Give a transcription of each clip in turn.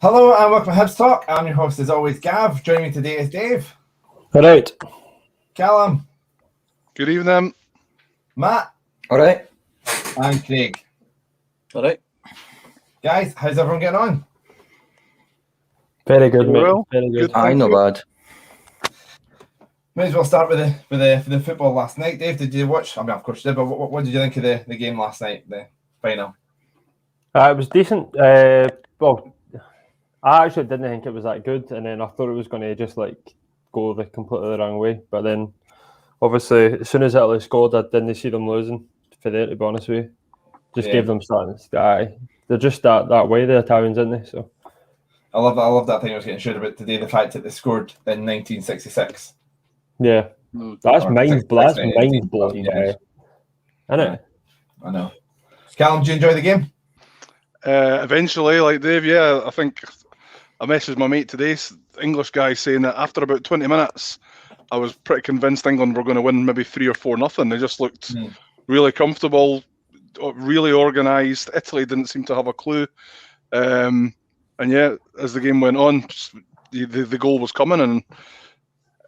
Hello and welcome to Hibs Talk. I'm your host as always, Gav. Joining me today is Dave. All right. Callum. Good evening. Matt. All right. And Craig. All right. Guys, how's everyone getting on? Very good, mate. Well, Very good. Aye, not bad. May as well start with the football last night. Dave, did you watch? I mean, of course you did, but what did you think of the game last night, the final? It was decent. Well, I actually didn't think it was that good, and then I thought it was going to just go completely the wrong way. But then, obviously, as soon as Italy scored, I didn't see them losing. For there, to be honest with you, just gave them something. Aye, they're just that way, the Italians, aren't they? So I love that thing I was getting showed about today. The fact that they scored in 1966. yeah, that's mind blowing. Yeah, isn't it? I know. Callum, did you enjoy the game? Eventually, like Dave, yeah, I think I messaged my mate today, English guy, saying that after about 20 minutes, I was pretty convinced England were going to win maybe 3 or 4-0. They just looked really comfortable, really organised. Italy didn't seem to have a clue. And yeah, as the game went on, the goal was coming and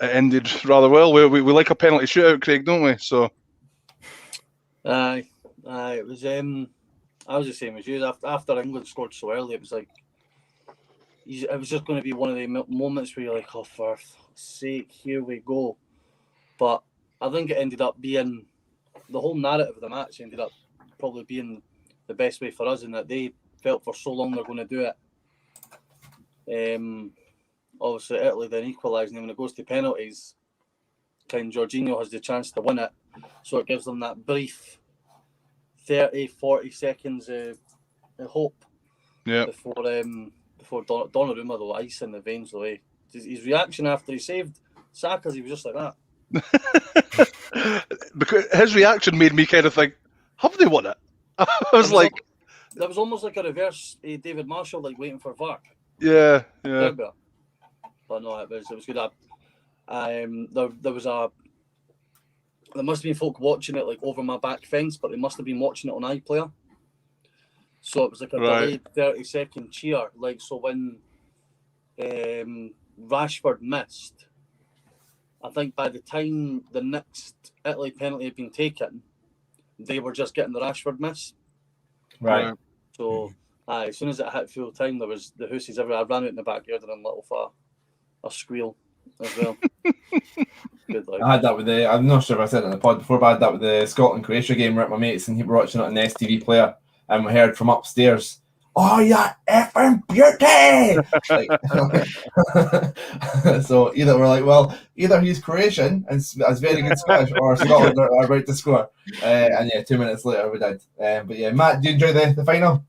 it ended rather well. We like a penalty shootout, Craig, don't we? So, it was. I was the same as you. After England scored so early, it was like it was just going to be one of the moments where you're like, "Oh, for fuck's sake, here we go." But I think it ended up being the whole narrative of the match ended up probably being the best way for us in that they felt for so long they're going to do it. Obviously, Italy then equalising, and when it goes to penalties, kind of Jorginho has the chance to win it, so it gives them that brief 30-40 seconds of hope before Donnarumma, though, ice in the veins, the way his reaction after he saved Saka's, he was just like that. Because his reaction made me kind of think, have they won it? I was like, that was almost like a reverse David Marshall, like waiting for VAR. Yeah. But no, it was good. There must have been folk watching it like over my back fence, but they must have been watching it on iPlayer. So it was like a delayed 30-second cheer. Like, so when Rashford missed, I think by the time the next Italy penalty had been taken, they were just getting the Rashford miss. Right. So as soon as it hit full time, there was the hoosies everywhere. I ran out in the backyard and a little a squeal as well. Good, like. I had that with I'm not sure if I said it in the pod before, but I had that with the Scotland-Croatia game. We're at my mates and we were watching it on the STV player, and we heard from upstairs, "Oh, yeah, effing beauty!" So either we're like, well, either he's Croatian and has very good Scottish, or Scotland are about to score. And yeah, 2 minutes later we did. But yeah, Matt, do you enjoy the final?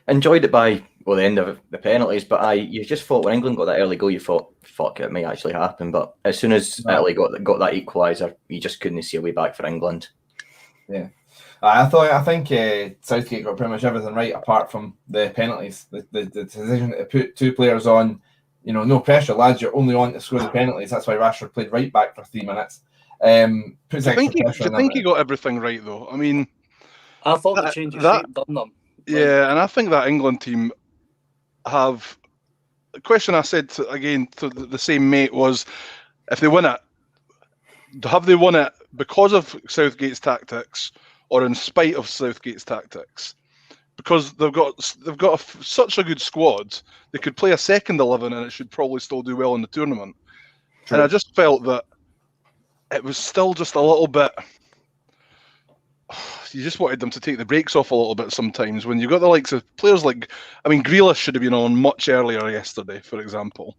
Enjoyed it by the end of the penalties, but you just thought when England got that early goal, you thought, fuck, it might actually happen. But as soon as Italy got that equaliser, you just couldn't see a way back for England. Yeah. I think Southgate got pretty much everything right apart from the penalties. The decision to put two players on, no pressure, lads, you're only on to score the penalties. That's why Rashford played right back for 3 minutes. Do you think he got everything right, though? I mean, I thought the change of shape done them. Yeah, and I think that England team have... The question I said to the same mate was, if they win it, have they won it because of Southgate's tactics or in spite of Southgate's tactics? Because they've got such a good squad, they could play a second 11 and it should probably still do well in the tournament. True. And I just felt that it was still just a little bit... You just wanted them to take the brakes off a little bit sometimes when you've got the likes of players like... I mean, Grealish should have been on much earlier yesterday, for example.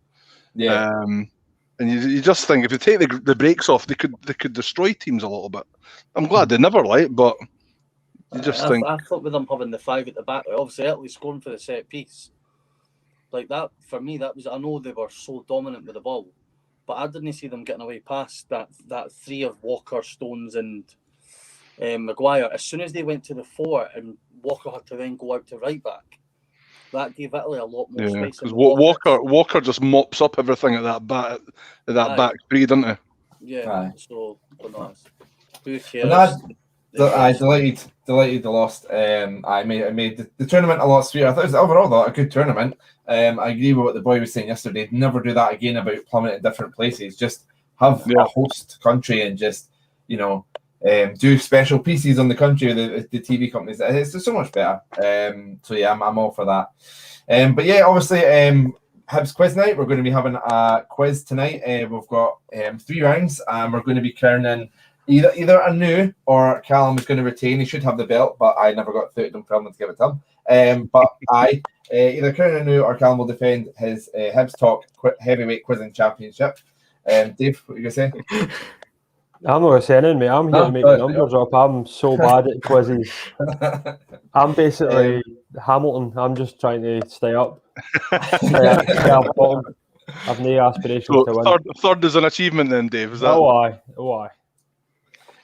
Yeah. And you just think if you take the brakes off, they could destroy teams a little bit. I'm glad they never, but you just think... I thought with them having the 5 at the back, obviously Italy scoring for the set piece. Like that, for me, that was... I know they were so dominant with the ball, but I didn't see them getting away past that 3 of Walker, Stones and Maguire. As soon as they went to the 4 and Walker had to then go out to right back, that gave Italy a lot more space. Because Walker just mops up everything at that back three, doesn't he? Yeah. So, but no, who cares? I delighted they lost. I made the tournament a lot sweeter. I thought it was overall a good tournament. I agree with what the boy was saying yesterday. Never do that again about plummeting different places. Just have a host country and just do special pieces on the country. The TV companies. It's just so much better. So yeah, I'm all for that. But yeah, obviously, Hibs quiz night. We're going to be having a quiz tonight. We've got 3 rounds, and we're going to be crowning either a new or Callum is going to retain. He should have the belt, but I never got through to him to give it to him. But either crowning a new or Callum will defend his Hibs Talk Heavyweight Quizzing Championship. Dave, what are you going to say? I'm not going to say anything, mate. I'm here to make the numbers up. I'm so bad at quizzes. I'm basically Hamilton. I'm just trying to stay up. stay up bottom. I've no aspirations to win. Third is an achievement then, Dave. Is that? Oh, aye.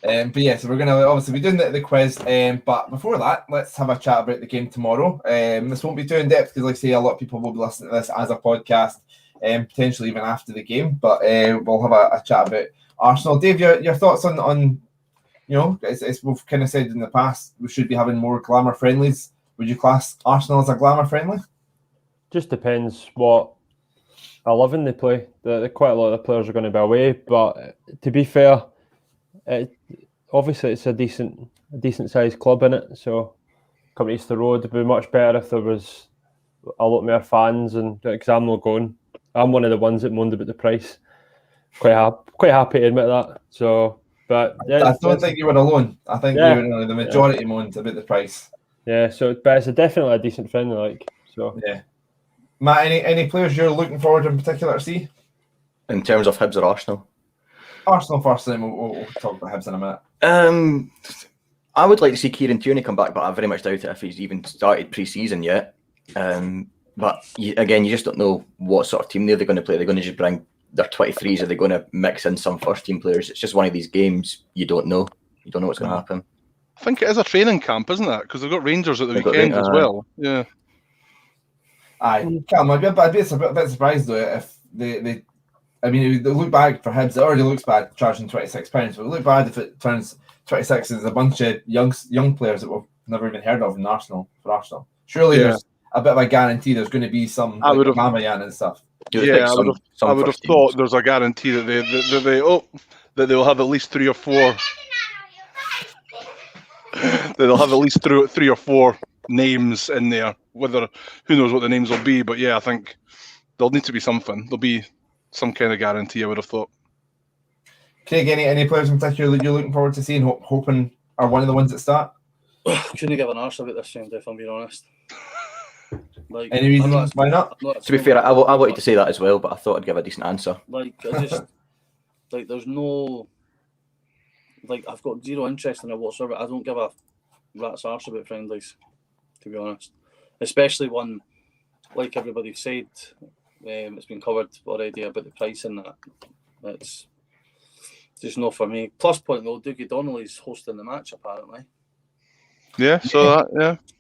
But yeah, so we're going to obviously be doing the quiz. But before that, let's have a chat about the game tomorrow. This won't be too in depth because, like I say, a lot of people will be listening to this as a podcast, potentially even after the game. But we'll have a chat about Arsenal. Dave, your thoughts on as we've kind of said in the past, we should be having more glamour friendlies. Would you class Arsenal as a glamour friendly? Just depends what 11 they play. Quite a lot of the players are going to be away, but to be fair, obviously it's a decent sized club in it. So coming to Easter Road would be much better if there was a lot more fans. And because I'm not going, I'm one of the ones that moaned about the price. Quite happy to admit that. So, but yeah, I don't think you were alone. I think the majority moaned about the price. Yeah. So, but it's definitely a decent friendly. So yeah. Matt, any players you're looking forward in particular to see? In terms of Hibs or Arsenal? Arsenal first, then we'll talk about Hibs in a minute. I would like to see Kieran Tierney come back, but I very much doubt it if he's even started pre-season yet. But you just don't know what sort of team they're going to play. They're going to just bring their 23s. Are they going to mix in some first-team players? It's just one of these games you don't know. You don't know what's going to happen. I think it is a training camp, isn't it? Because they've got Rangers at the weekend as well. Yeah. Aye, Callum, I'd be a bit surprised though if they look bad for Hibs. It already looks bad charging £26, but it look bad if it turns 26 as a bunch of young players that we've never even heard of in Arsenal. Surely there's a bit of a guarantee there's going to be some Mamayan and stuff. Yeah, I would have thought there's a guarantee that they'll have at least 3 or 4. They'll have at least 3 or 4 names in there. Who knows what the names will be, but yeah, I think there'll need to be something. There'll be some kind of guarantee, I would have thought. Craig, any players in particular that you're looking forward to seeing, hoping are one of the ones that start? Couldn't give an arse about this round, if I'm being honest. Any reason why not? To be fair, I wanted to say that as well, but I thought I'd give a decent answer. There's no... I've got zero interest in it whatsoever. I don't give a rat's arse about friendlies, to be honest. Especially one, like everybody said, it's been covered already about the price and that. It's just not for me. Plus point though, Dougie Donnelly's hosting the match apparently. Yeah, so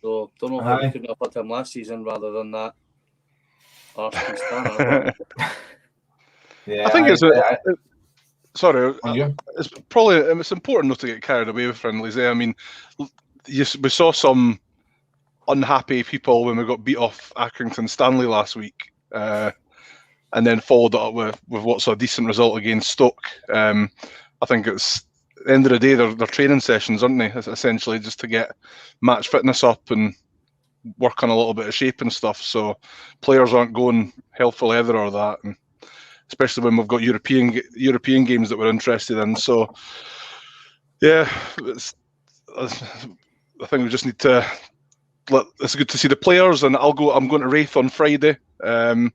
don't know how we couldn't have put him last season rather than that Arsenal star. Yeah, I think it's probably it's important not to get carried away with friendlies. I mean, we saw some unhappy people when we got beat off Accrington Stanley last week, and then followed it up with what's a decent result against Stoke. I think it's at the end of the day they're training sessions, aren't they? Essentially, just to get match fitness up and work on a little bit of shape and stuff. So players aren't going hell for leather or that, and especially when we've got European games that we're interested in. So yeah, I think we just need to. It's good to see the players, and I'm going to Wraith on Friday, so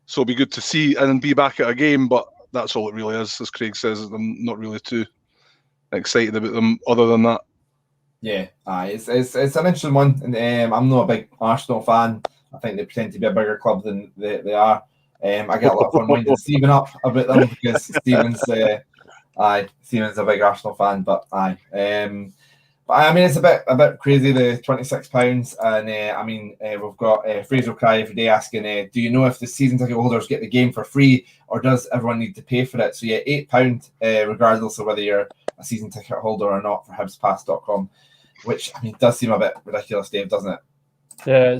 it'll be good to see and be back at a game. But that's all it really is, as Craig says. I'm not really too excited about them, other than that. Yeah, it's an interesting one. I'm not a big Arsenal fan. I think they pretend to be a bigger club than they are. I get a lot of fun winding Stephen up about them because Stephen's a big Arsenal fan. But I mean, it's a bit crazy, the £26, and we've got Fraser Cry every day asking, do you know if the season ticket holders get the game for free, or does everyone need to pay for it? So yeah, £8, regardless of whether you're a season ticket holder or not for HibsPass.com, which I mean does seem a bit ridiculous, Dave, doesn't it? Yeah,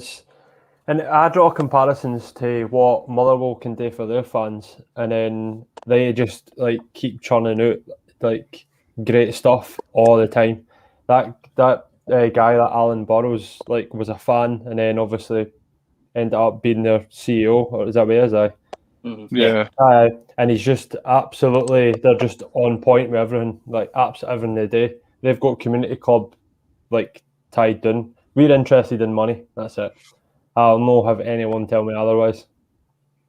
and I draw comparisons to what Motherwell can do for their fans, and then they just like keep churning out like great stuff all the time. That guy, that Alan Burrows, like was a fan, and then obviously ended up being their CEO, or is that what he is? Yeah. And he's just absolutely, they're just on point with everything, like absolutely everything they do. They've got community club like tied down. We're interested in money. That's it. I'll not have anyone tell me otherwise.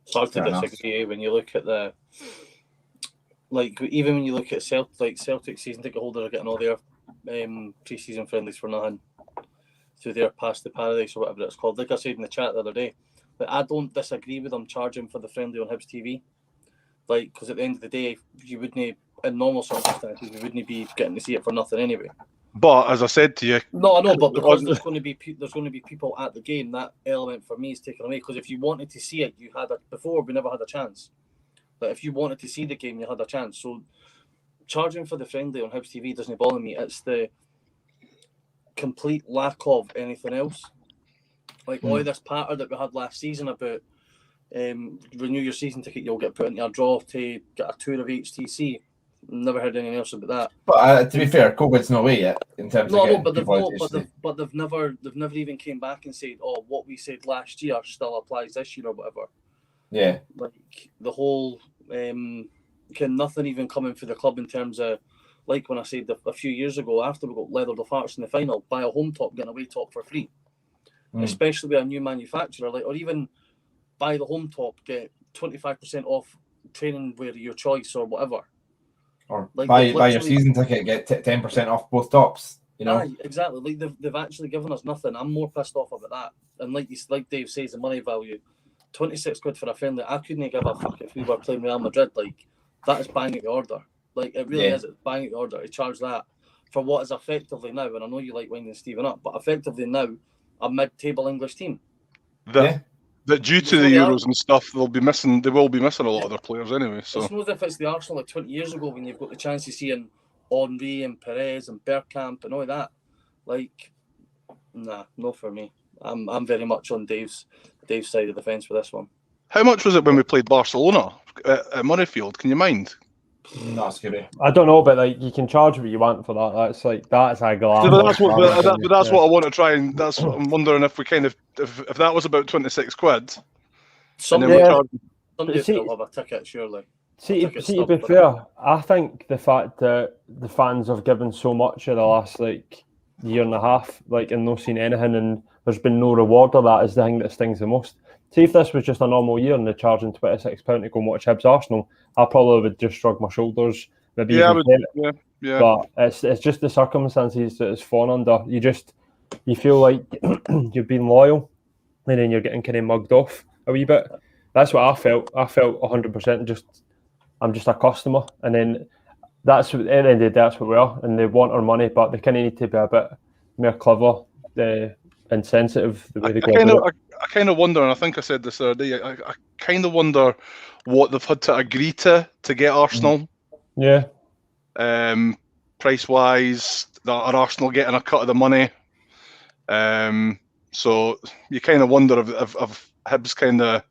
It's hard to Fair disagree when you look at even when you look at Celtic season ticket holders are getting all their pre-season friendlies for nothing through their Pass the Paradise or whatever it's called. Like I said in the chat the other day, I don't disagree with them charging for the friendly on Hibs TV. Like, because at the end of the day, you wouldn't, in normal circumstances, you wouldn't be getting to see it for nothing anyway. But as I said to you, no, I know, but because there's going to be people at the game, that element for me is taken away. Because if you wanted to see it, before we never had a chance. But if you wanted to see the game, you had a chance. So charging for the friendly on Hibs TV doesn't bother me. It's the complete lack of anything else. Like all this patter that we had last season about renew your season ticket, you'll get put into a draw to get a tour of HTC. Never heard anything else about that. But to be fair, COVID's not away yet in terms of getting but they've never even came back and said, "Oh, what we said last year still applies this year" or whatever. Yeah, like the whole nothing even coming for the club in terms of like when I said a few years ago after we got leathered off Hearts in the final, buy a home top, get an away top for free, especially with a new manufacturer, like or even buy the home top, get 25% off training wear of your choice or whatever. Or like buy your season ticket, get 10% off both tops. You know, exactly. Like they've actually given us nothing. I'm more pissed off about that. And like Dave says, the money value, 26 quid for a friendly. I couldn't give a fuck if we were playing Real Madrid. Like that is bang at the order. Like it really is. It's bang at the order to charge that for what is effectively now. And I know you like winding Stephen up, but effectively now a mid-table English team. That due to the Euros and stuff, they will be missing a lot of their players anyway. So it's not if it's the Arsenal like 20 years ago when you've got the chance of seeing Henry and Perez and Bergkamp and all that. Like, nah, no for me. I'm very much on Dave's side of the fence for this one. How much was it when we played Barcelona at Murrayfield? Can you mind? Not scary. I don't know, but like you can charge what you want for that. That's a glamour. That's what I want to try, and that's what I'm wondering if we if that was about 26 quid. Somebody will have a ticket, surely. See, to be fair, I think the fact that the fans have given so much in the last like year and a half, like and not seen anything, and there's been no reward of that is the thing that stings the most. See, if this was just a normal year and they're charging £26 to go and watch Hibs Arsenal, I probably would just shrug my shoulders. Maybe yeah. But it's just the circumstances that it's fallen under. You feel like you've been loyal, and then you're getting kind of mugged off a wee bit. That's what I felt. I felt 100%. I'm just a customer, and then that's at the end of the day, that's what we are, and they want our money, but they kind of need to be a bit more clever, and sensitive the way they go about it. I kind of wonder, and I think I said this the other day, I kind of wonder what they've had to agree to get Arsenal. Yeah. Price-wise, are Arsenal getting a cut of the money? So you kind of wonder if Hibs kind of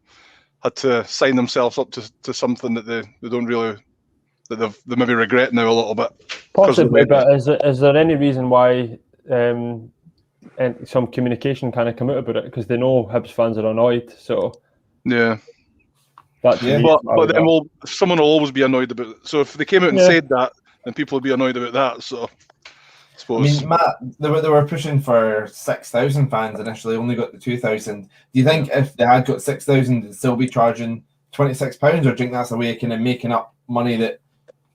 had to sign themselves up to something that they don't really, that they maybe regret now a little bit. Possibly, but is there any reason why and some communication kind of come out about it, because they know Hibs fans are annoyed. So yeah, but then someone will always be annoyed about it. So if they came out and said that, then people would be annoyed about that. So I suppose. I mean, Matt, they were pushing for 6,000 fans initially, only got the 2,000. Do you think if they had got 6,000, they'd still be charging £26, or do you think that's a way of kind of making up money that,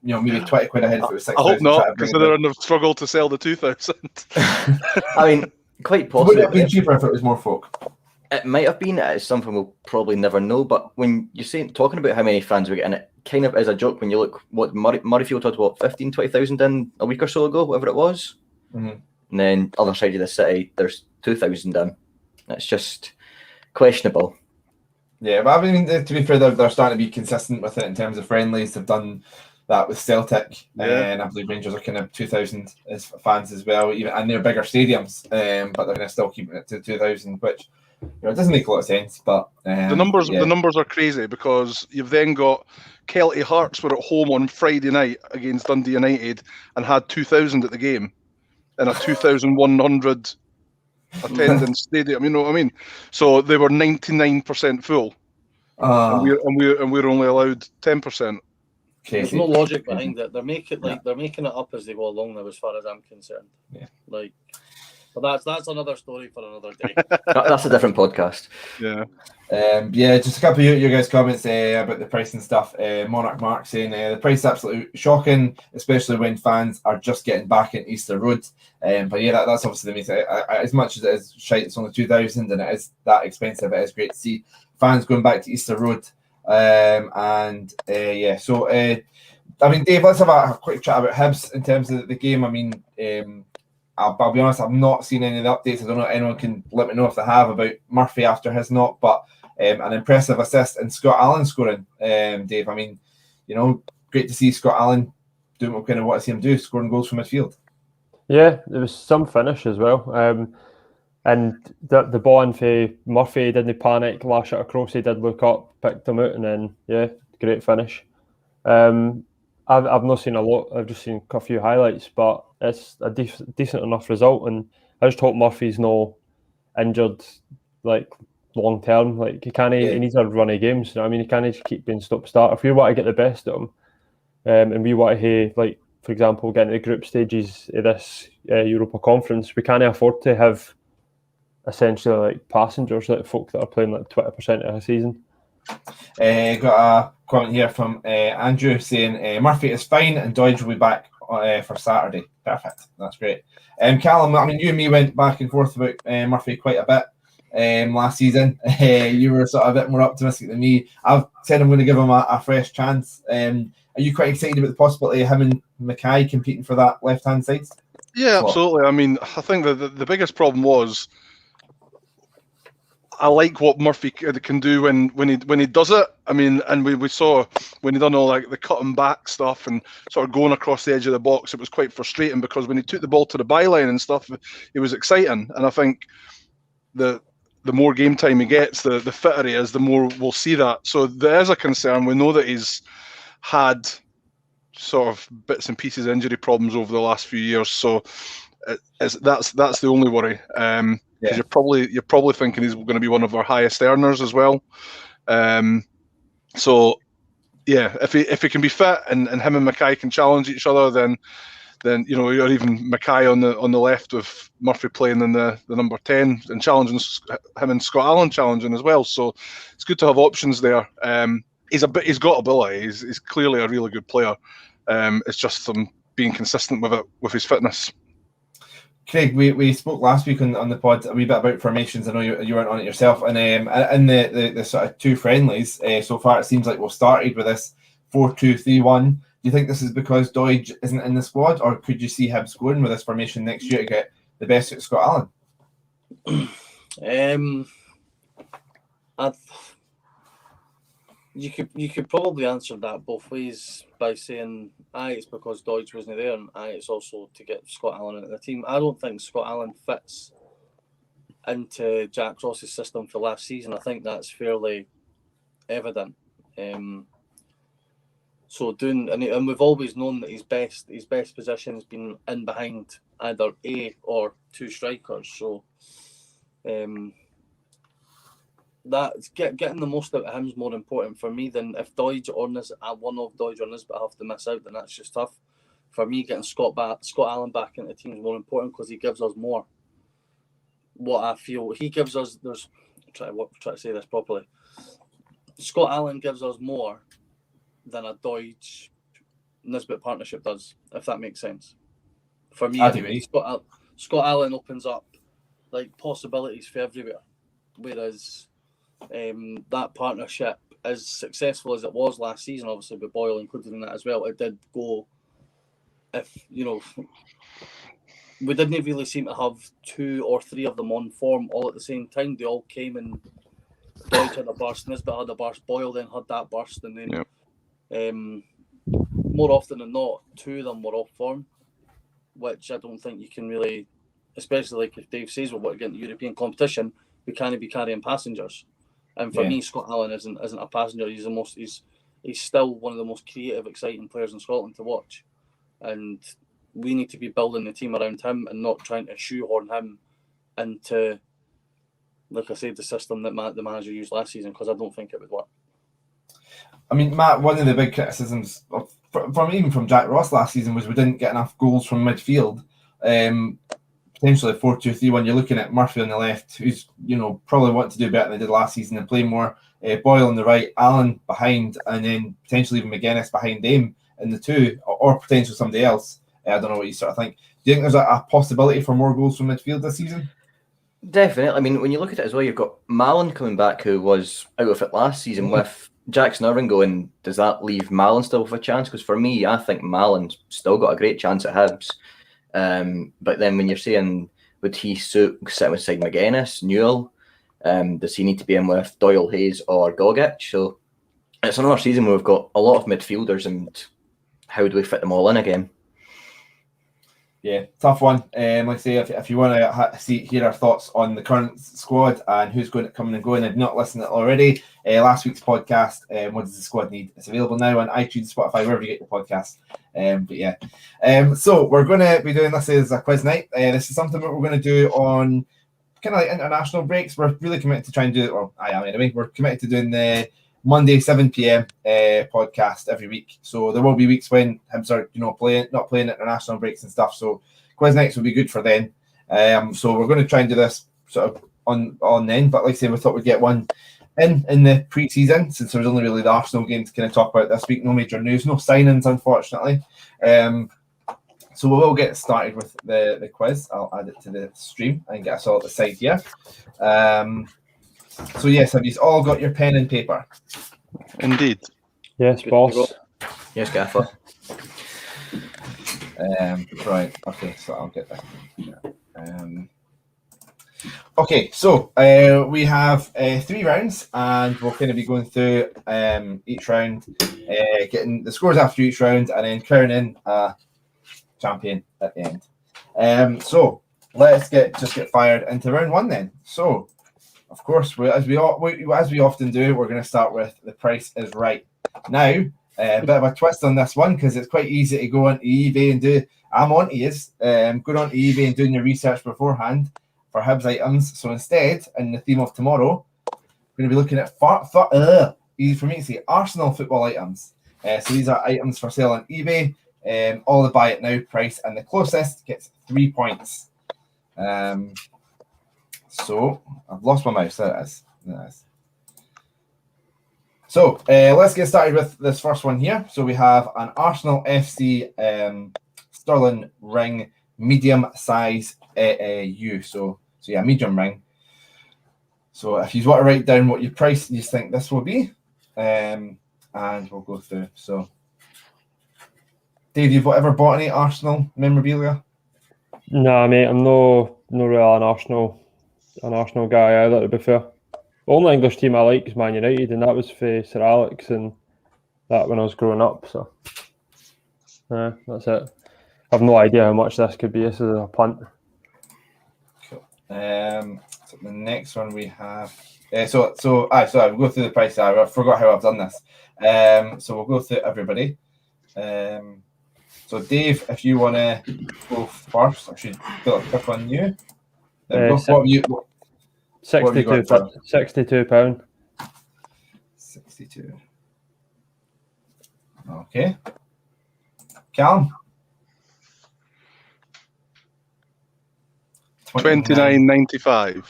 you know, maybe 20 quid ahead if it was 6,000? I hope not, because they're in the struggle to sell the 2,000. I mean, quite possibly. Would it have been cheaper if it was more folk? It might have been. It's something we'll probably never know. But when you're talking about how many fans we get in, it kind of is a joke when you look what Murrayfield had, 15,000, 20,000 in a week or so ago, whatever it was. Mm-hmm. And then other side of the city, there's 2,000 in. It's just questionable. Yeah, but I mean, to be fair, they're starting to be consistent with it in terms of friendlies. They've done that with Celtic, Yeah. and I believe Rangers are kind of 2,000 as fans as well, even and they're bigger stadiums, but they're going to still keeping it to 2,000, which it doesn't make a lot of sense. But the numbers are crazy because you've then got Kelty Hearts were at home on Friday night against Dundee United and had 2,000 at the game in a 2,100 attendance stadium. You know what I mean? So they were 99% full, and we're only allowed 10%. There's no logic behind it. They're making it up as they go along now, as far as I'm concerned. Yeah. But that's another story for another day. That's a different podcast. Yeah. Just a couple of your guys' comments about the price and stuff. Monarch Mark saying the price is absolutely shocking, especially when fans are just getting back in Easter Road. But yeah, that's obviously the main thing. As much as it is shite, it's only 2,000 and it is that expensive. It is great to see fans going back to Easter Road. So I mean, Dave, let's have a quick chat about Hibs in terms of the game. I mean, I'll be honest, I've not seen any of the updates. I don't know if anyone can let me know if they have about Murphy after his knock, but an impressive assist and Scott Allen scoring, Dave. I mean, great to see Scott Allen doing what we kind of want to see him do, scoring goals from midfield. Yeah, there was some finish as well. And the ball in for Murphy didn't panic, lash it across, he did look up, picked him out, and then, yeah, great finish. I've not seen a lot, I've just seen a few highlights, but it's a decent enough result, and I just hope Murphy's not injured, long term. He needs a run of games, you know what I mean? He can't just keep being stop-start. If we want to get the best of him, and we want to, for example, get into the group stages of this Europa Conference, we can't afford to have essentially passengers, folk that are playing 20% of a season. Got a comment here from Andrew saying Murphy is fine and Doidge will be back for Saturday. Perfect, that's great. Callum, I mean, you and me went back and forth about Murphy quite a bit last season. You were sort of a bit more optimistic than me. I've said I'm going to give him a fresh chance. Are you quite excited about the possibility of him and Mackay competing for that left-hand side? Yeah, absolutely. I mean, I think the biggest problem was I like what Murphy can do when he does it. I mean, and we saw when he done all the cutting back stuff and sort of going across the edge of the box, it was quite frustrating because when he took the ball to the byline and stuff, it was exciting. And I think the more game time he gets, the fitter he is, the more we'll see that. So there is a concern. We know that he's had sort of bits and pieces injury problems over the last few years. So that's the only worry. Because you're probably thinking he's going to be one of our highest earners as well. So yeah, if he can be fit and him and Mackay can challenge each other, then or even Mackay on the left with Murphy playing in the number 10 and challenging him and Scott Allen challenging as well. So it's good to have options there. He's got ability. He's clearly a really good player. It's just some being consistent with his fitness. Craig, we spoke last week on the pod a wee bit about formations. I know you weren't on it yourself, and in the sort of two friendlies so far, it seems like we've started with this 4-2-3-1. Do you think this is because Doidge isn't in the squad, or could you see him scoring with this formation next year to get the best out of Scott Allen? You could probably answer that both ways by saying, it's because Doidge wasn't there, and it's also to get Scott Allen into the team. I don't think Scott Allen fits into Jack Ross's system for last season. I think that's fairly evident. And we've always known that his best position has been in behind either A or two strikers. So that's getting the most out of him is more important for me than if Doidge on this one of Doidge on this but I have to miss out, then that's just tough. For me, getting Scott Allen back into the team is more important because he gives us more. What I feel he gives us, try to say this properly. Scott Allen gives us more than a Doidge Nisbet partnership does, if that makes sense. For me, anyway, Scott Allen opens up possibilities for everywhere, whereas that partnership, as successful as it was last season, obviously with Boyle included in that as well, it did go. We didn't really seem to have 2 or 3 of them on form all at the same time. They all came and Doidge had a burst, Nisbet had a burst, Boyle then had that burst, and then more often than not, two of them were off form, which I don't think you can really, especially like if Dave says we want to get into European competition, we can't be carrying passengers. And for me, Scott Allen isn't a passenger. He's still one of the most creative, exciting players in Scotland to watch, and we need to be building the team around him and not trying to shoehorn him into, like I said, the system that the manager used last season, because I don't think it would work. I mean, Matt, one of the big criticisms from Jack Ross last season was we didn't get enough goals from midfield. Potentially 4-2-3-1. You're looking at Murphy on the left, who's probably wanting to do better than they did last season and play more. Boyle on the right, Allen behind, and then potentially even McGuinness behind them in the two, or potentially somebody else. I don't know what you sort of think. Do you think there's a possibility for more goals from midfield this season? Definitely. I mean, when you look at it as well, you've got Mallon coming back, who was out of it last season with Jackson Irving going. Does that leave Mallon still with a chance? Because for me, I think Mallon's still got a great chance at Hibs. But then when you're saying, would he sit beside McGuinness, Newell? Does he need to be in with Doyle, Hayes or Gogic? So it's another season where we've got a lot of midfielders, and how do we fit them all in again? Yeah, tough one. Like I say, if you want to hear our thoughts on the current squad and who's going to come and go, and if not listened to it already, last week's podcast, what does the squad need? It's available now on iTunes, Spotify, wherever you get your podcast. So we're going to be doing this as a quiz night. This is something that we're going to do on kind of like international breaks. We're really committed to try and do it. Well, I am anyway. We're committed to doing the Monday 7 p.m. Podcast every week. So there will be weeks when Hibs are not playing international breaks and stuff. So quiz nights will be good for then. So we're going to try and do this sort of on then. But like I say, we thought we'd get one in the pre-season, since there was only really the Arsenal game to kind of talk about this week. No major news, no signings, unfortunately. So we will get started with the quiz. I'll add it to the stream and get us all at the side here. So yes, have you all got your pen and paper? Indeed. Yes, boss. Yes, Gaffer. Right. Okay. So I'll get that. Okay. So we have 3 rounds, and we'll kind of be going through each round, getting the scores after each round, and then crowning a champion at the end. So let's get fired into round 1 then. So, of course, as we often do, we're going to start with the Price is Right. Now, a bit of a twist on this one, because it's quite easy to go onto eBay and do. I'm on to is going onto eBay and doing your research beforehand for Hibs items. So instead, in the theme of tomorrow, we're going to be looking at easy for me to say, Arsenal football items. So these are items for sale on eBay. All the buy it now price, and the closest gets 3 points. So I've lost my mouse. There it is. So let's get started with this first one here. So we have an Arsenal FC Sterling ring, medium size U. So yeah, medium ring. So if you want to write down what your price you think this will be, and we'll go through. So Dave, you've ever bought any Arsenal memorabilia? Nah, mate, I'm no really an Arsenal guy either, to be fair. The only English team I like is Man United, and that was for Sir Alex and that when I was growing up. So, that's it. I have no idea how much this could be. This is a punt. Cool. So the next one we have. Sorry, we'll go through the price. I forgot how I've done this. So we'll go through everybody. So Dave, if you want to go first, I should put a clip on you. What have you? £62. £62. 62. Okay. Callum? $29.95.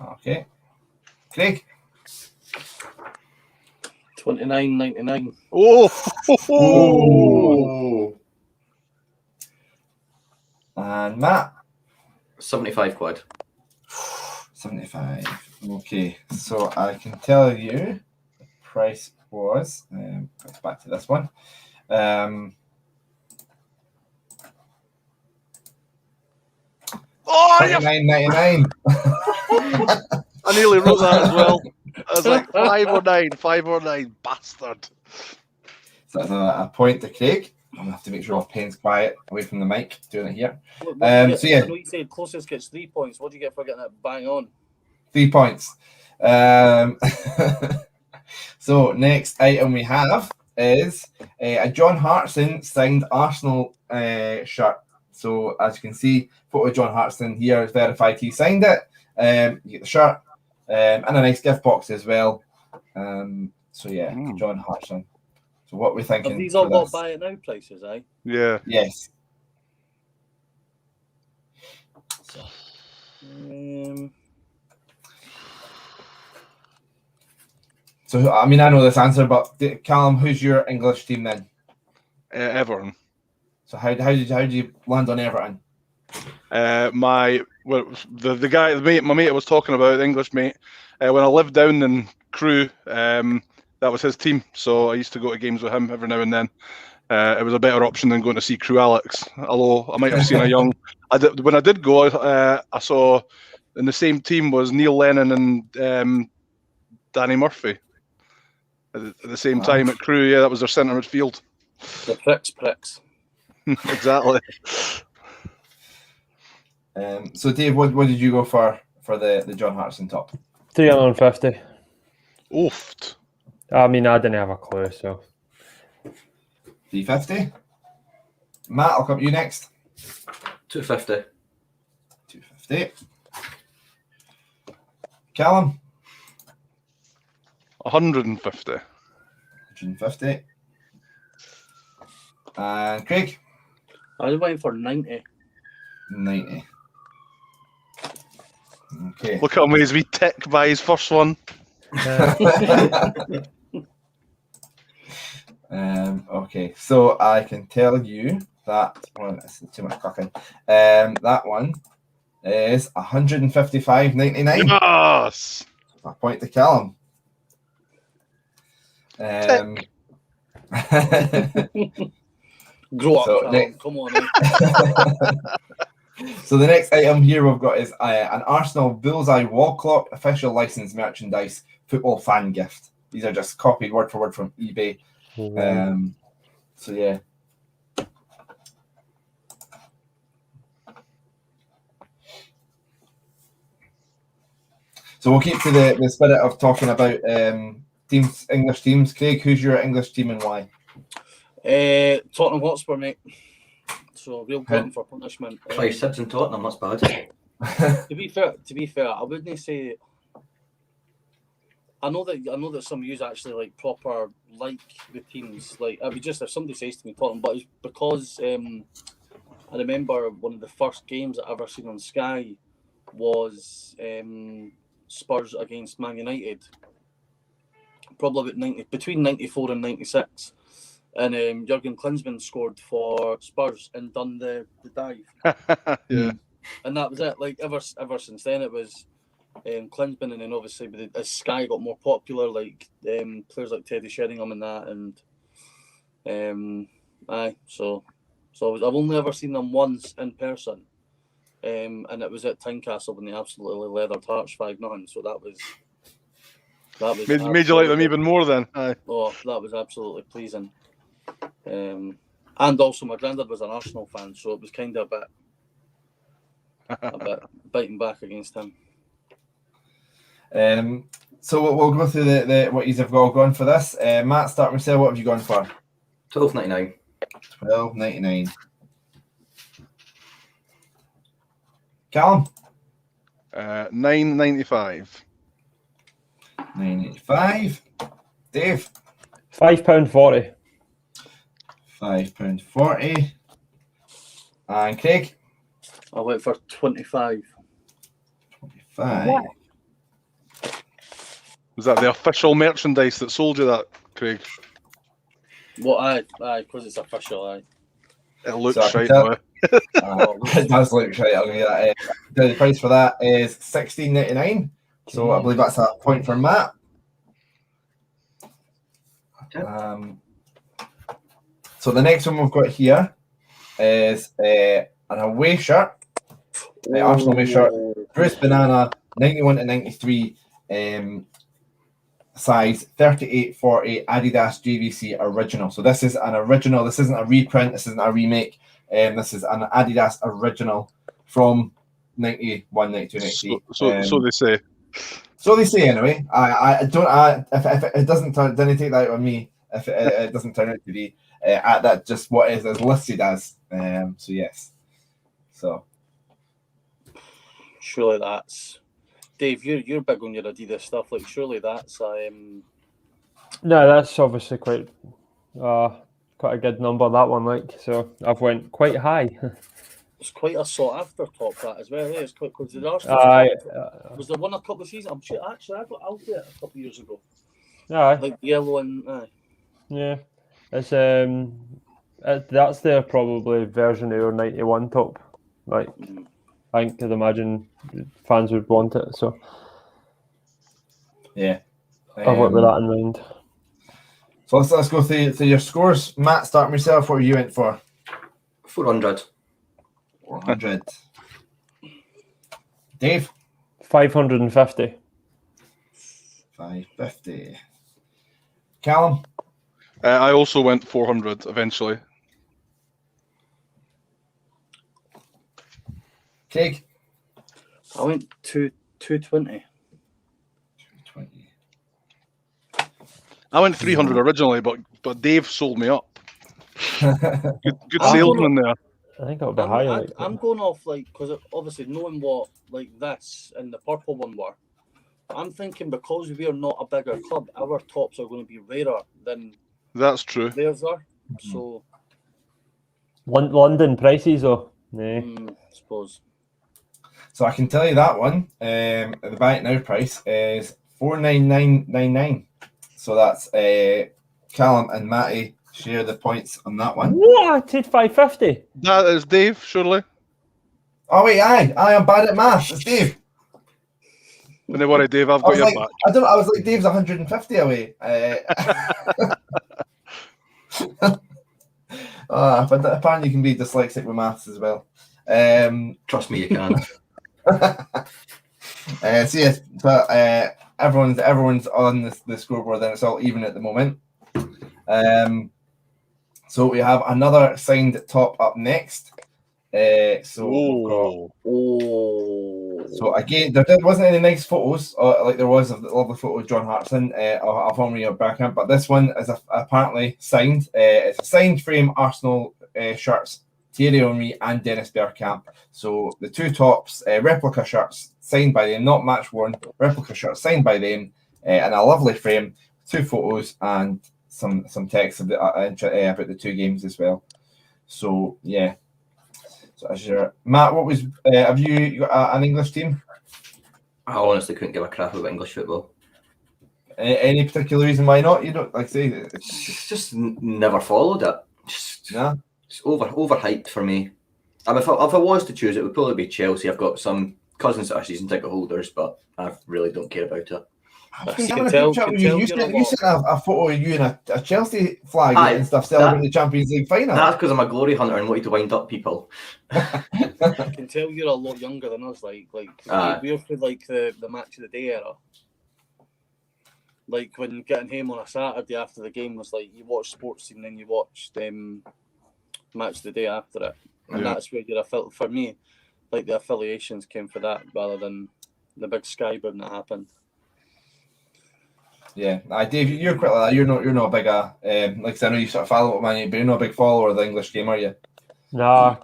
Okay. Craig? $29.99. Oh. And Matt? 75 quid. 75. Okay, so I can tell you the price was. Let's back to this one. $29.99. I nearly wrote that as well. was like 509, bastard. So that's a point to Craig. I'm going to have to make sure my pen's quiet away from the mic, doing it here. What do you get? So, yeah. I know you said closest gets 3 points. What do you get for getting it bang on? 3 points. So next item we have is a John Hartson signed Arsenal shirt. So as you can see, photo of John Hartson here is verified he signed it. You get the shirt and a nice gift box as well. So yeah, John Hartson. So what we're thinking? Have these all for got this? buy it now prices, eh? Yeah. Yes. So I mean, I know this answer, but Callum, who's your English team then? Everton. So how did you land on Everton? The guy, my mate I was talking about, the English mate, when I lived down in Crewe, that was his team. So I used to go to games with him every now and then. It was a better option than going to see Crewe Alex. Although I might have seen a young. When I did go, I saw in the same team was Neil Lennon and Danny Murphy at the same time at Crewe. Yeah, that was their centre midfield. The pricks. Exactly. So Dave, what did you go for the John Hartson top? 350. Oofed. I mean, I didn't have a clue, so 350. Matt, I'll come to you next. 250. 250. Callum. 150. 150. And Craig. I was waiting for 90. 90. Okay. Look at him with his wee tick by his first one. Okay, so I can tell you that one is too much cooking. That one is 155.99. Yes. A point to Callum. Grow up, So Callum. next- Come on. Eh? So the next item here we've got is an Arsenal Bullseye wall clock official license merchandise football fan gift. These are just copied word for word from eBay. So yeah. So we'll keep to the spirit of talking about teams, English teams. Craig, who's your English team and why? Tottenham Hotspur, mate. So real glutton for punishment. 5 Hibs in Tottenham, that's bad. To be fair, I wouldn't say. I know that some of you actually like proper like the teams. Like I would just if somebody says to me Tottenham, but it's because I remember one of the first games I ever seen on Sky was Spurs against Man United. Probably about between 94 and 96. And Jurgen Klinsmann scored for Spurs and done the dive. Yeah. And that was it. Like ever since then, it was Klinsmann, and then obviously as Sky got more popular, like players like Teddy Sheringham and that, and So I've only ever seen them once in person, and it was at Tynecastle when they absolutely leathered Hearts 5-0. So that was Made you like them even more then. Aye. Oh, that was absolutely pleasing. And also my granddad was an Arsenal fan, so it was kind of a bit biting back against him. So we'll go through the what you've got going for this. Matt, start with yourself. What have you gone for? 12.99. 12.99. Callum. 9.95. 9.85. Dave. £5.40. £5.40. And Craig. I went for 25. 25. Was that the official merchandise that sold you that, Craig? What? Aye, because it's official. Aye. It looks So I can right tell- now. It does look right. I'll give you that. The price for that is $16.99. So I believe that's a point for Matt. So the next one we've got here is an away shirt, Arsenal away shirt, Bruce Banana, 91 to 93. size 38-40 Adidas JVC original. So this is an original. This isn't a reprint. This isn't a remake. This is an Adidas original from 91, 92, 93. So they say. So they say anyway. I don't. If it doesn't turn, didn't take that on me. If it doesn't turn out to be that just what is listed as. So yes. So Surely that's Dave. You're big on your Adidas stuff. Like surely that's No, that's obviously quite a good number, that one. Like, so I've went quite high. it's quite a sought after top that as well. It's quite because the Arsenal was there one a couple of seasons. I'm sure actually I got out there a couple of years ago. Aye. Like yellow and Yeah, it's that's their probably version of your 91 top. Like, I could imagine fans would want it. So yeah, I've worked with that in mind. So let's go through your scores. Matt, start myself. What you went for? 400. 400. Dave? 550. 550. Callum? I also went 400 eventually. Craig? I went 220. 220. I went 300 originally, but Dave sold me up. Good salesman there. I think it'll be higher. I'm going off like because obviously knowing what like this and the purple one were, I'm thinking because we are not a bigger club, our tops are going to be rarer than That's true. theirs are. So London prices, though. I suppose. So I can tell you that one. The buy it now price is 499.99. So that's Callum and Matty share the points on that one. What? I said 550. That is Dave, surely. Oh wait, I am bad at maths. It's Dave. Don't worry, Dave. I've got your back. I was like Dave's 150 away. But apparently you can be dyslexic with maths as well. Trust me, you can. So yes, but everyone's on the scoreboard. Then it's all even at the moment. So we have another signed top up next. So we've got. So again, there wasn't any nice photos like there was of the lovely photo of John Hartson of Henry Bergkamp, but this one is apparently signed. It's a signed frame Arsenal shirts, Thierry Henry and Dennis Bergkamp. So the two tops, replica shirts signed by them, not match worn, replica shirts signed by them, and a lovely frame, two photos and some text about the two games as well. So yeah. So as your Matt, what was have you got an English team? I honestly couldn't give a crap about English football. Any particular reason why not? You don't like say It's just never followed it. Just overhyped for me. I mean, if I was to choose, it would probably be Chelsea. I've got some cousins that are season ticket holders, but I really don't care about it. You sent a photo of you in a Chelsea flag and stuff celebrating the Champions League final. That's because I'm a glory hunter and wanted to wind up people. I can tell you're a lot younger than us. Like we're for like the match of the day era. Like when getting home on a Saturday after the game was like you watch sports and then you watched match of the day after it, and that's where for me, like the affiliations came for that rather than the big sky boom that happened. Yeah, Dave, you're quite like that. You're not a big like I said, I know you sort of follow Man U, but you're not a big follower of the English game, are you? Nah,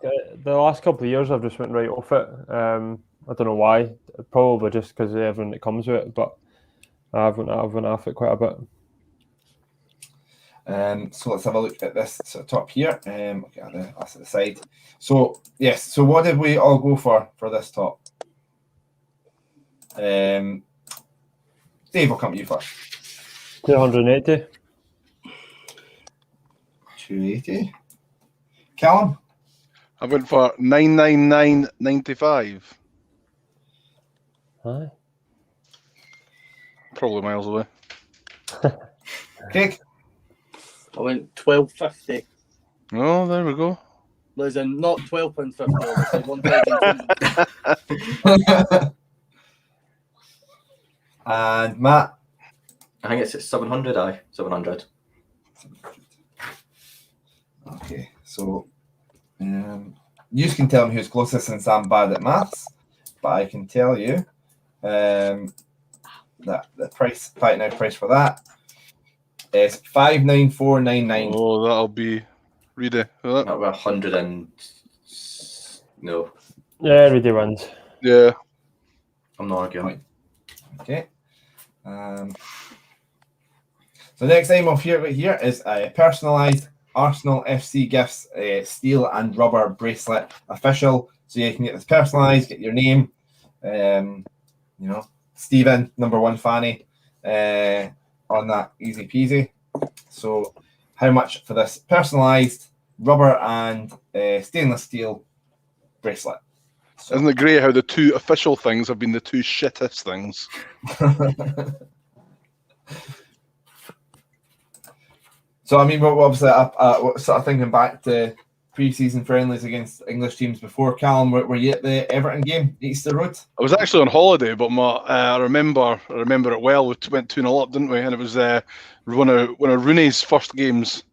the last couple of years I've just went right off it. I don't know why. Probably just because of everything that comes with it, but I've went off it quite a bit. So let's have a look at this sort of top here. Okay, that's at the side. So yes, so what did we all go for this top? Dave, I'll come to you first. 280. 280. Callum? I went for 999.95. Aye. Probably miles away. Craig? I went 12.50. Oh, there we go. Listen, not £12.50. 1,000. And Matt? I think it's at 700. Aye, 700. Okay, so you can tell me who's closest since I'm bad at maths, but I can tell you that the price, fight now price for that is 594.99. Oh, that'll be Reedy. That were 100 and no, Yeah, Reedy wins. Yeah. I'm not arguing. Okay. So next item off here is a personalised Arsenal FC Gifts steel and rubber bracelet official. So you can get this personalised, get your name, Stephen, number 1 Fanny, on that, easy peasy. So how much for this personalised rubber and stainless steel bracelet? So. Isn't it great how the two official things have been the two shittest things? So, I mean, obviously, sort of thinking back to pre-season friendlies against English teams before, Callum, were you at the Everton game, Easter Road? I was actually on holiday, but I remember it well. We went 2-0 up, didn't we? And it was one of Rooney's first games.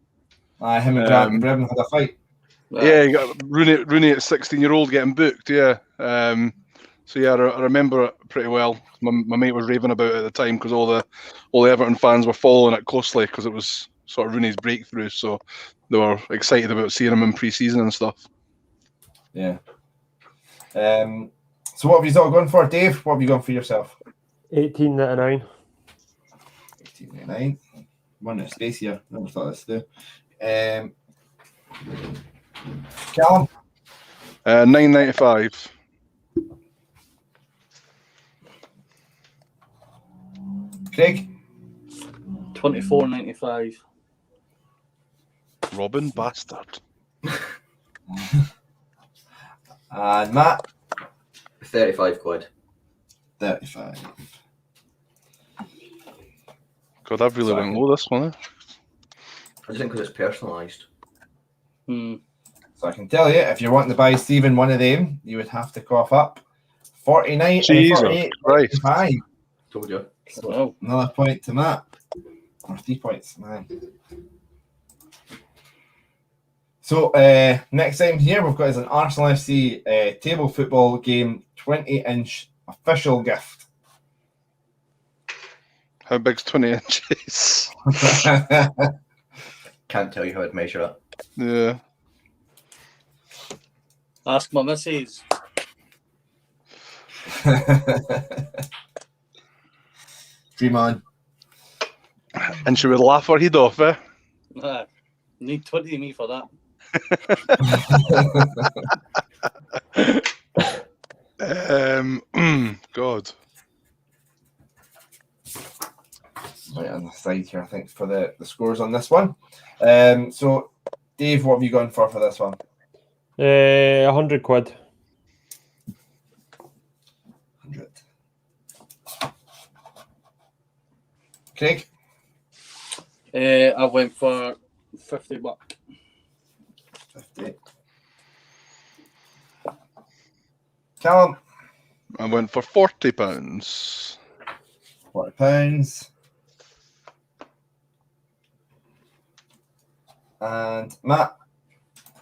Him and Grant and Brevin had a fight. Yeah, you got Rooney at 16-year-old getting booked, yeah. So yeah, I remember it pretty well. My mate was raving about it at the time because all the Everton fans were following it closely because it was sort of Rooney's breakthrough, so they were excited about seeing him in pre-season and stuff. Yeah. So what have you all gone for, Dave? What have you gone for yourself? 18.99. 18.99. One at space here. Never thought this through. Callum? 9.95. Craig? 24.95. Robin Bastard. And Matt? 35 quid. 35. God, I've really went low this one. I just think because it's personalised. So I can tell you, if you're wanting to buy Stephen one of them, you would have to cough up 49. Jesus 48, Christ. 5. Told you. So another point to Matt. Or 3 points, man. So next item here we've got is an Arsenal FC table football game 20-inch official gift. How big's 20 inches? Can't tell you how I'd measure it. Yeah. Ask my missus. Dream on. And she would laugh her head off, eh? Need 20 of me for that. God. Right on the side here, I think, for the scores on this one. So, Dave, what have you gone for this one? 100 quid. 100. Craig? I went for $50. 50. Callum? I went for £40. £40. And Matt?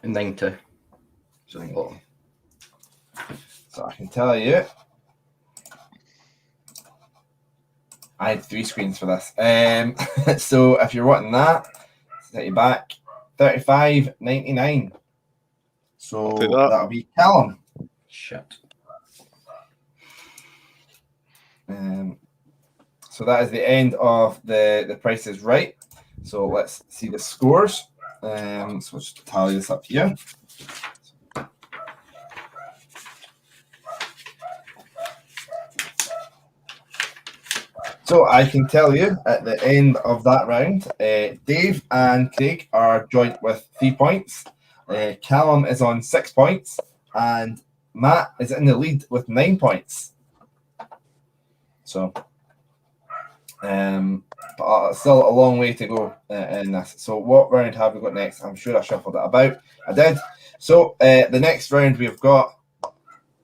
90. So I can tell you, I had 3 screens for this. So if you're wanting that, set you back $35.99. So that'll be Callum. Shit. So that is the end of the Price is Right. So let's see the scores. So I'll just tally this up here. So I can tell you at the end of that round, Dave and Craig are joint with 3 points. Callum is on 6 points, and Matt is in the lead with 9 points. So, but still a long way to go in this. So, what round have we got next? I'm sure I shuffled it about. I did. So, the next round we've got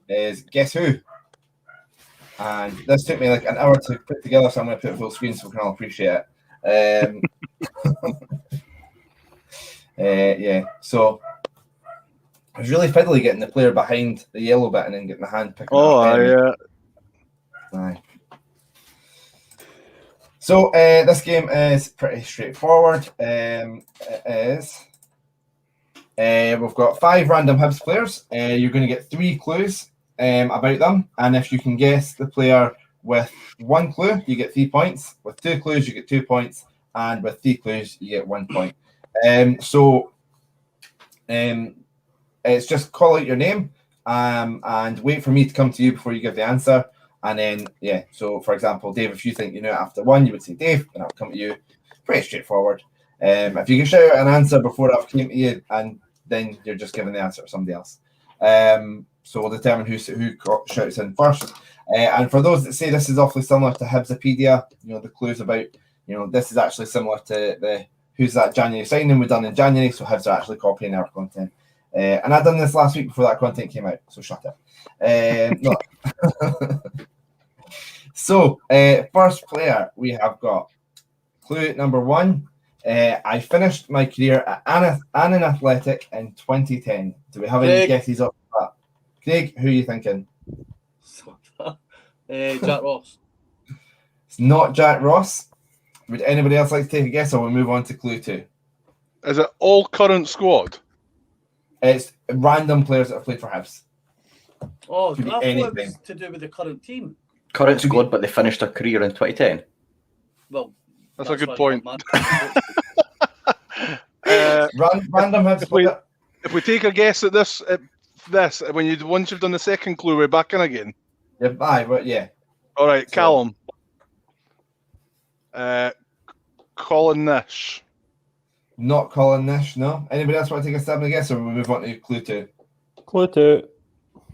is Guess Who? And this took me like an hour to put together, so I'm going to put it full screen so we can all appreciate it. Yeah, so I was really fiddly getting the player behind the yellow bit and then getting the hand picking up. Aye. So this game is pretty straightforward. It is. We've got 5 random Hibs players. You're going to get 3 clues about them, and if you can guess the player with 1 clue, you get 3 points. With 2 clues, you get 2 points, and with 3 clues, you get 1 point. It's just call out your name and wait for me to come to you before you give the answer. And then, yeah, so for example, Dave, if you think you know it after 1, you would say Dave, and I'll come to you. Pretty straightforward. If you can shout out an answer before I've come to you, and then you're just giving the answer to somebody else. So we'll determine who shouts in first. And for those that say this is awfully similar to Hibsopedia, the clues about, this is actually similar to the Who's That January signing we've done in January, so Hibs are actually copying our content. And I've done this last week before that content came out, so shut it. No. So, first player we have got clue number 1. I finished my career at Annan Athletic in 2010. Do we have any guesses off that? Craig, who are you thinking? Jack Ross. It's not Jack Ross. Would anybody else like to take a guess, or we'll move on to clue 2? Is it all current squad? It's random players that have played for Hibs. Oh, I Could be thought it anything. was to do with the current team. Current squad, but they finished their career in 2010. Well, That's a good why point. I'm Random Hibs. If we take a guess at this, once you've done the second clue, we're back in again. Yeah. All right, So- Callum. Colin Nish. Not Colin Nish, no. Anybody else want to take a stab at a guess, or we'll move on to clue 2? Clue 2.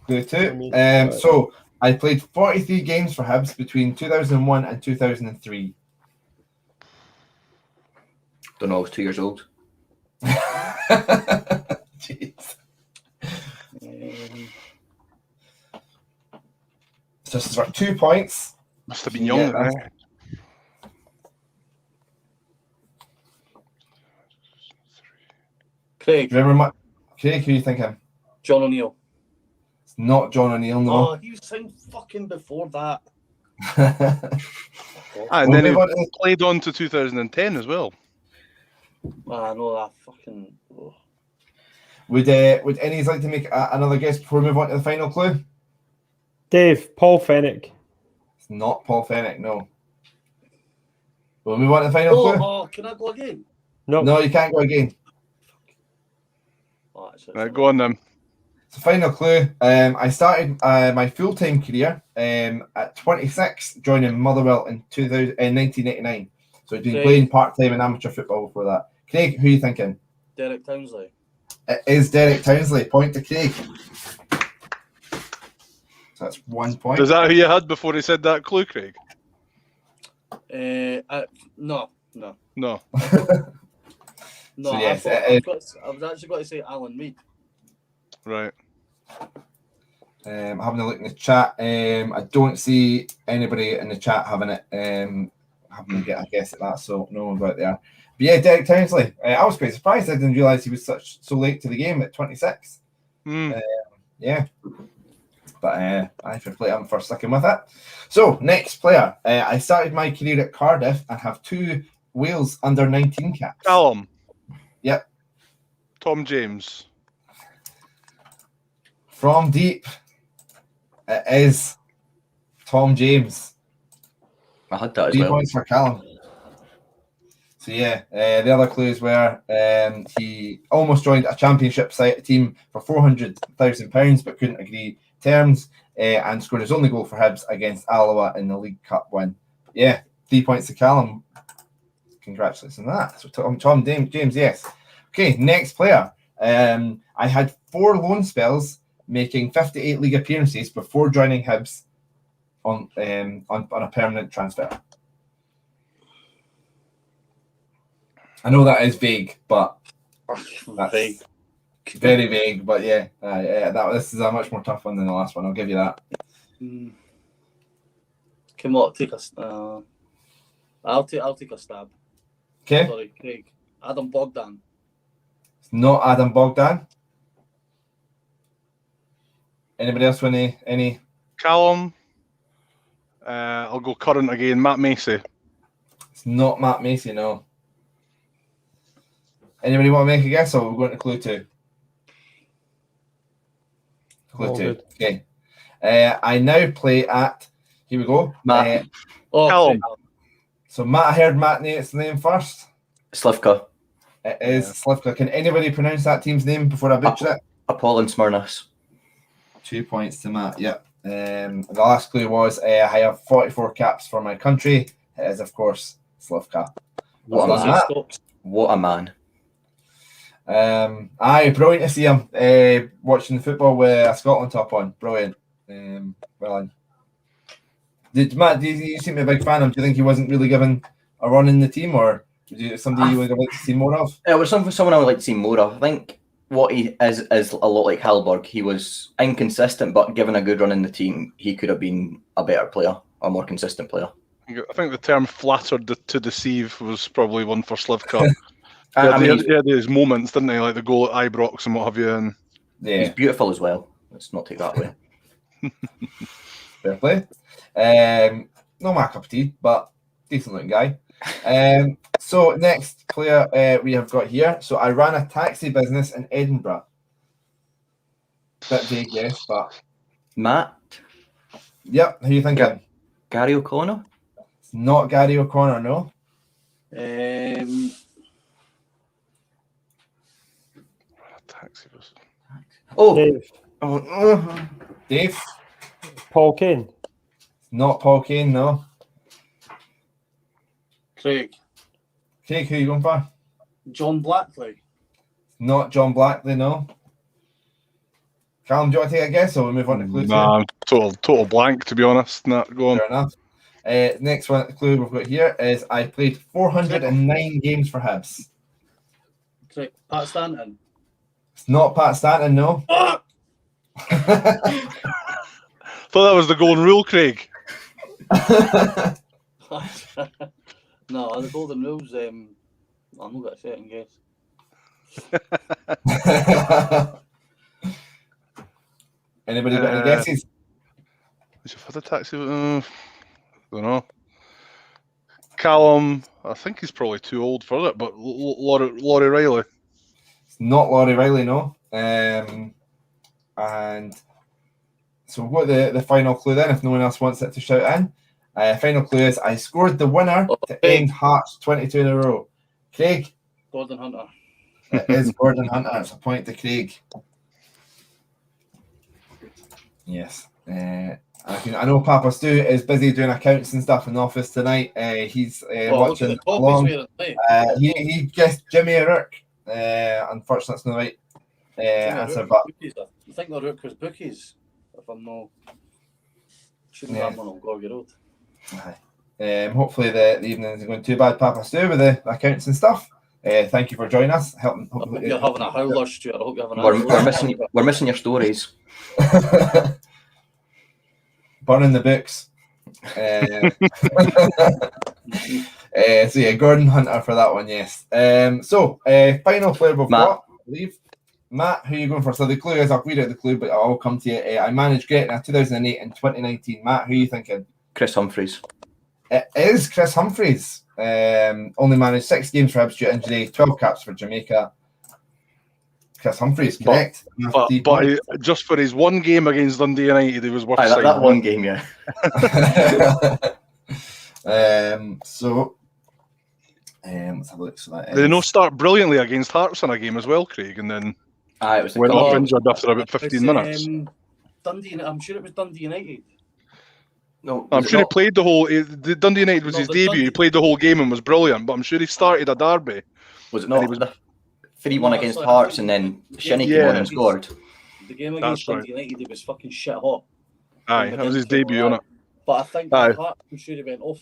Clue 2. So I played 43 games for Hibs between 2001 and 2003. Don't know, I was 2 years old. Jeez. So this is for 2 points. Must have been young. Yeah, eh? Craig. Craig, who are you thinking? John O'Neill. It's not John O'Neill, no. Oh, he was signed fucking before that. And then he played on to 2010 as well. I know that fucking. Oh. Would any like to make another guess before we move on to the final clue? Dave, Paul Fennick. It's not Paul Fennick, no. We'll move on to the final clue. Oh, can I go again? No, you can't go again. Oh, that's it. Right, go on then. So final clue. I started my full-time career at 26, joining Motherwell in 1989. So I've been Craig. playing part-time in amateur football before that. Craig, who are you thinking? Derek Townsley. It is Derek Townsley. Point to Craig. So that's 1 point. Is that who you had before he said that clue, Craig? No. No. No, So yes, I was actually going to say Alan Mead. Right. Having a look in the chat. I don't see anybody in the chat having it. Having to get a guess at that, so no one got there. But yeah, Derek Townsley. I was quite surprised. I didn't realise he was so late to the game at 26. Yeah. But I fair play him for sticking with it. So, next player. I started my career at Cardiff and have 2 Wales under-19 caps. Callum. Yep. Tom James. From deep, it is Tom James. I had that as 3 well. points for Callum. So yeah, the other clues were he almost joined a championship team for £400,000 but couldn't agree terms and scored his only goal for Hibs against Alloa in the League Cup win. Yeah, 3 points to Callum. Congratulations on that. So Tom James, yes. Okay, next player. I had 4 loan spells, making 58 league appearances before joining Hibs on a permanent transfer. I know that is vague, but that's Vague. very vague. But yeah, this is a much more tough one than the last one. I'll give you that. Can what take a? I'll take a stab. Okay, Sorry, Craig. Adam Bogdan. it's not Adam Bogdan. Anybody else want any? Callum. I'll go current again. Matt Macy. It's not Matt Macy, no. Anybody want to make a guess, or we're going to clue 2? Clue All 2. good. Okay. I now play at. Here we go. Matt. Callum. So Matt, I heard Matt Nate's name first. Slivka. It is Slivka. Can anybody pronounce that team's name before I butcher it? Apollon Smyrnas. 2 points to Matt. Yep. The last clue was I have 44 caps for my country. It is, of course, Slivka. What a Well done, man. Matt. What a man. Aye, brilliant to see him watching the football with a Scotland top on. Brilliant. Well done. Matt, do you seem to be a big fan of him? Do you think he wasn't really given a run in the team, or somebody you would have liked to see more of? It was someone I would like to see more of. I think what he is a lot like Hallberg. He was inconsistent, but given a good run in the team, he could have been a better player, a more consistent player. I think the term "flattered to deceive" was probably one for Slivka. I mean, he had his moments, didn't he? Like the goal at Ibrox and what have you. And he's beautiful as well. Let's not take that away. Fair play. Not my cup of tea, but decent looking guy. So next player we have got here. So I ran a taxi business in Edinburgh. Bit vague, yes, but Matt. yep. Who are you thinking? Gary O'Connor. It's not Gary O'Connor, no. taxi bus. Oh, Dave. Dave. Paul Kane. Not Paul Kane, no. Craig. Craig, who are you going for? John Blackley. Not John Blackley, no. Callum, do you want to take a guess, or we move on to clue 2? Nah, total blank, to be honest. Not going. Fair enough. Next one, clue we've got here is I played 409 games for Hibs. Craig. Pat Stanton. It's not Pat Stanton, no. Fuck! Thought that was the golden rule, Craig. No, the golden rules. I'm not going to say it in guess. Anybody got any guesses? Did you have the taxi? Don't know. Callum, I think he's probably too old for it, but Laurie Riley. It's not Laurie Riley, no. And so what the final clue then, if no one else wants it to shout in. Final clue is I scored the winner to end Hearts 22 in a row. Craig? Gordon Hunter. It is Gordon Hunter. It's a point to Craig. Yes. I know Papa Stu is busy doing accounts and stuff in the office tonight. He's watching along. He guessed Jimmy O'Rourke. Unfortunately, that's not the right answer. But I think the O'Rourke was bookies. If I'm not, shouldn't have one on Gorgie Road. Hopefully the evening isn't going too bad, Papa Stu, with the accounts and stuff. Thank you for joining us. I hope you're having a howler, Stuart. I hope you're having a we're missing your stories. Burning the books. So yeah, Gordon Hunter for that one, yes. Final player we've got, I believe. Matt, who are you going for? So the clue is, I'll read out the clue, but I'll come to you. I managed Gretna 2008 and 2019. Matt, who are you thinking? Chris Humphreys. It is Chris Humphreys. Only managed 6 games for Hibs due to injury, 12 caps for Jamaica. Chris Humphreys, correct. But just for his one game against Dundee United, he was worth that signing. one game, yeah. Let's have a look. So that They no start brilliantly against Hearts in a game as well, Craig, and then it was went off injured after about 15 minutes. Dundee, I'm sure it was Dundee United. No, I'm sure he played the whole. Dundee United was his debut. He played the whole game and was brilliant. But I'm sure he started a derby. Was it not? It was the 3-1 against Hearts, and then Shinnie came on and scored. The game against Dundee United, he was fucking shit hot. Aye, that was his debut on it. But I think Hearts, I'm sure he went off.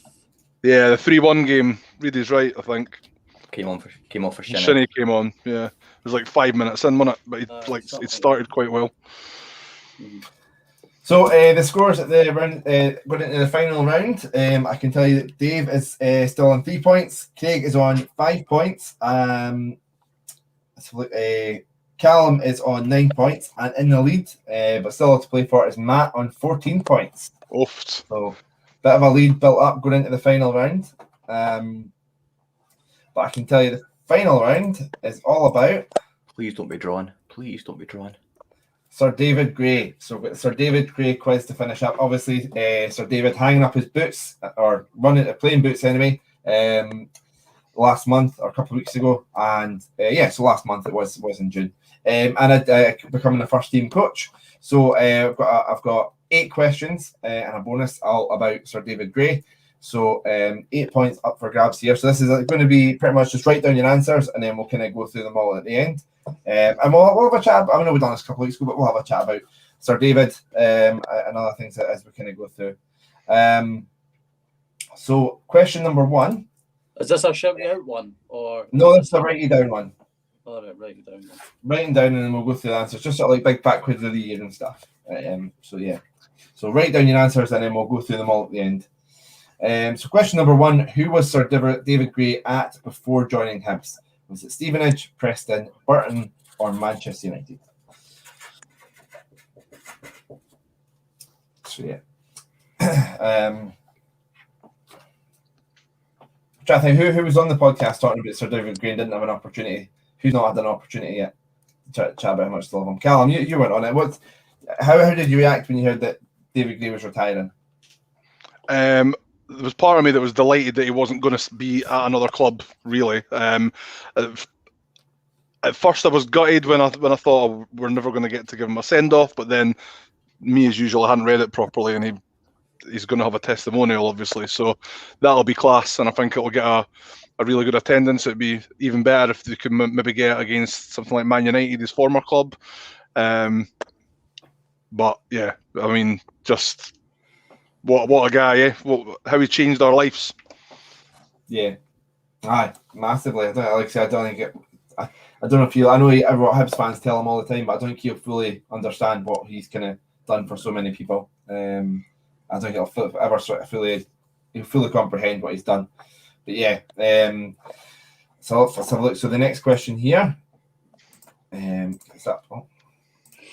Yeah, the 3-1 game. Reedy's right, I think. Came on for Shinnie. Shinnie came on. Yeah, it was like 5 minutes in, wasn't it? But he started quite well. So the scores at the round going into the final round. I can tell you that Dave is still on 3 points. Craig is on 5 points. Let's look. Callum is on 9 points and in the lead, but still to play for is Matt on 14 points. Oofed. So bit of a lead built up going into the final round. But I can tell you the final round is all about. Please don't be drawn. Please don't be drawn. Sir David Gray. So we've got Sir David Gray quiz to finish up. Obviously, Sir David hanging up his boots or playing boots anyway. Last month or a couple of weeks ago, and so last month it was in June, and becoming a first team coach. So I've got 8 questions and a bonus all about Sir David Gray. So 8 points up for grabs here. So this is going to be pretty much just write down your answers, and then we'll kind of go through them all at the end. And we'll have a chat. I know we've done this a couple of weeks ago, but we'll have a chat about Sir David and other things as we kind of go through. So question number 1. Is this a shout you out one or No, that's a write you down one. All right, write it down. Then. Write them down and then we'll go through the answers. Just sort of like big backwards of the year and stuff. So yeah. So write down your answers and then we'll go through them all at the end. So question number 1, who was Sir David Gray at before joining Hibs? Was it Stevenage, Preston, Burton, or Manchester United? So yeah. Trying to think who was on the podcast talking about Sir David Gray and didn't have an opportunity. Who's not had an opportunity yet to chat about how much they love him? Callum, you weren't on it. How did you react when you heard that David Gray was retiring? There was part of me that was delighted that he wasn't going to be at another club. Really, at first I was gutted when I thought we're never going to get to give him a send off. But then, me as usual, I hadn't read it properly, and he's going to have a testimonial, obviously. So that'll be class, and I think it'll get a really good attendance. It'd be even better if they could maybe get it against something like Man United, his former club. But yeah, I mean, just what a guy, eh? How he changed our lives. Yeah, massively. I don't think I don't know if I know what Hibs fans tell him all the time, but I don't think he'll fully understand what he's kind of done for so many people. I don't think he'll ever sort of fully comprehend what he's done. But yeah, so let's have a look. So the next question here, is that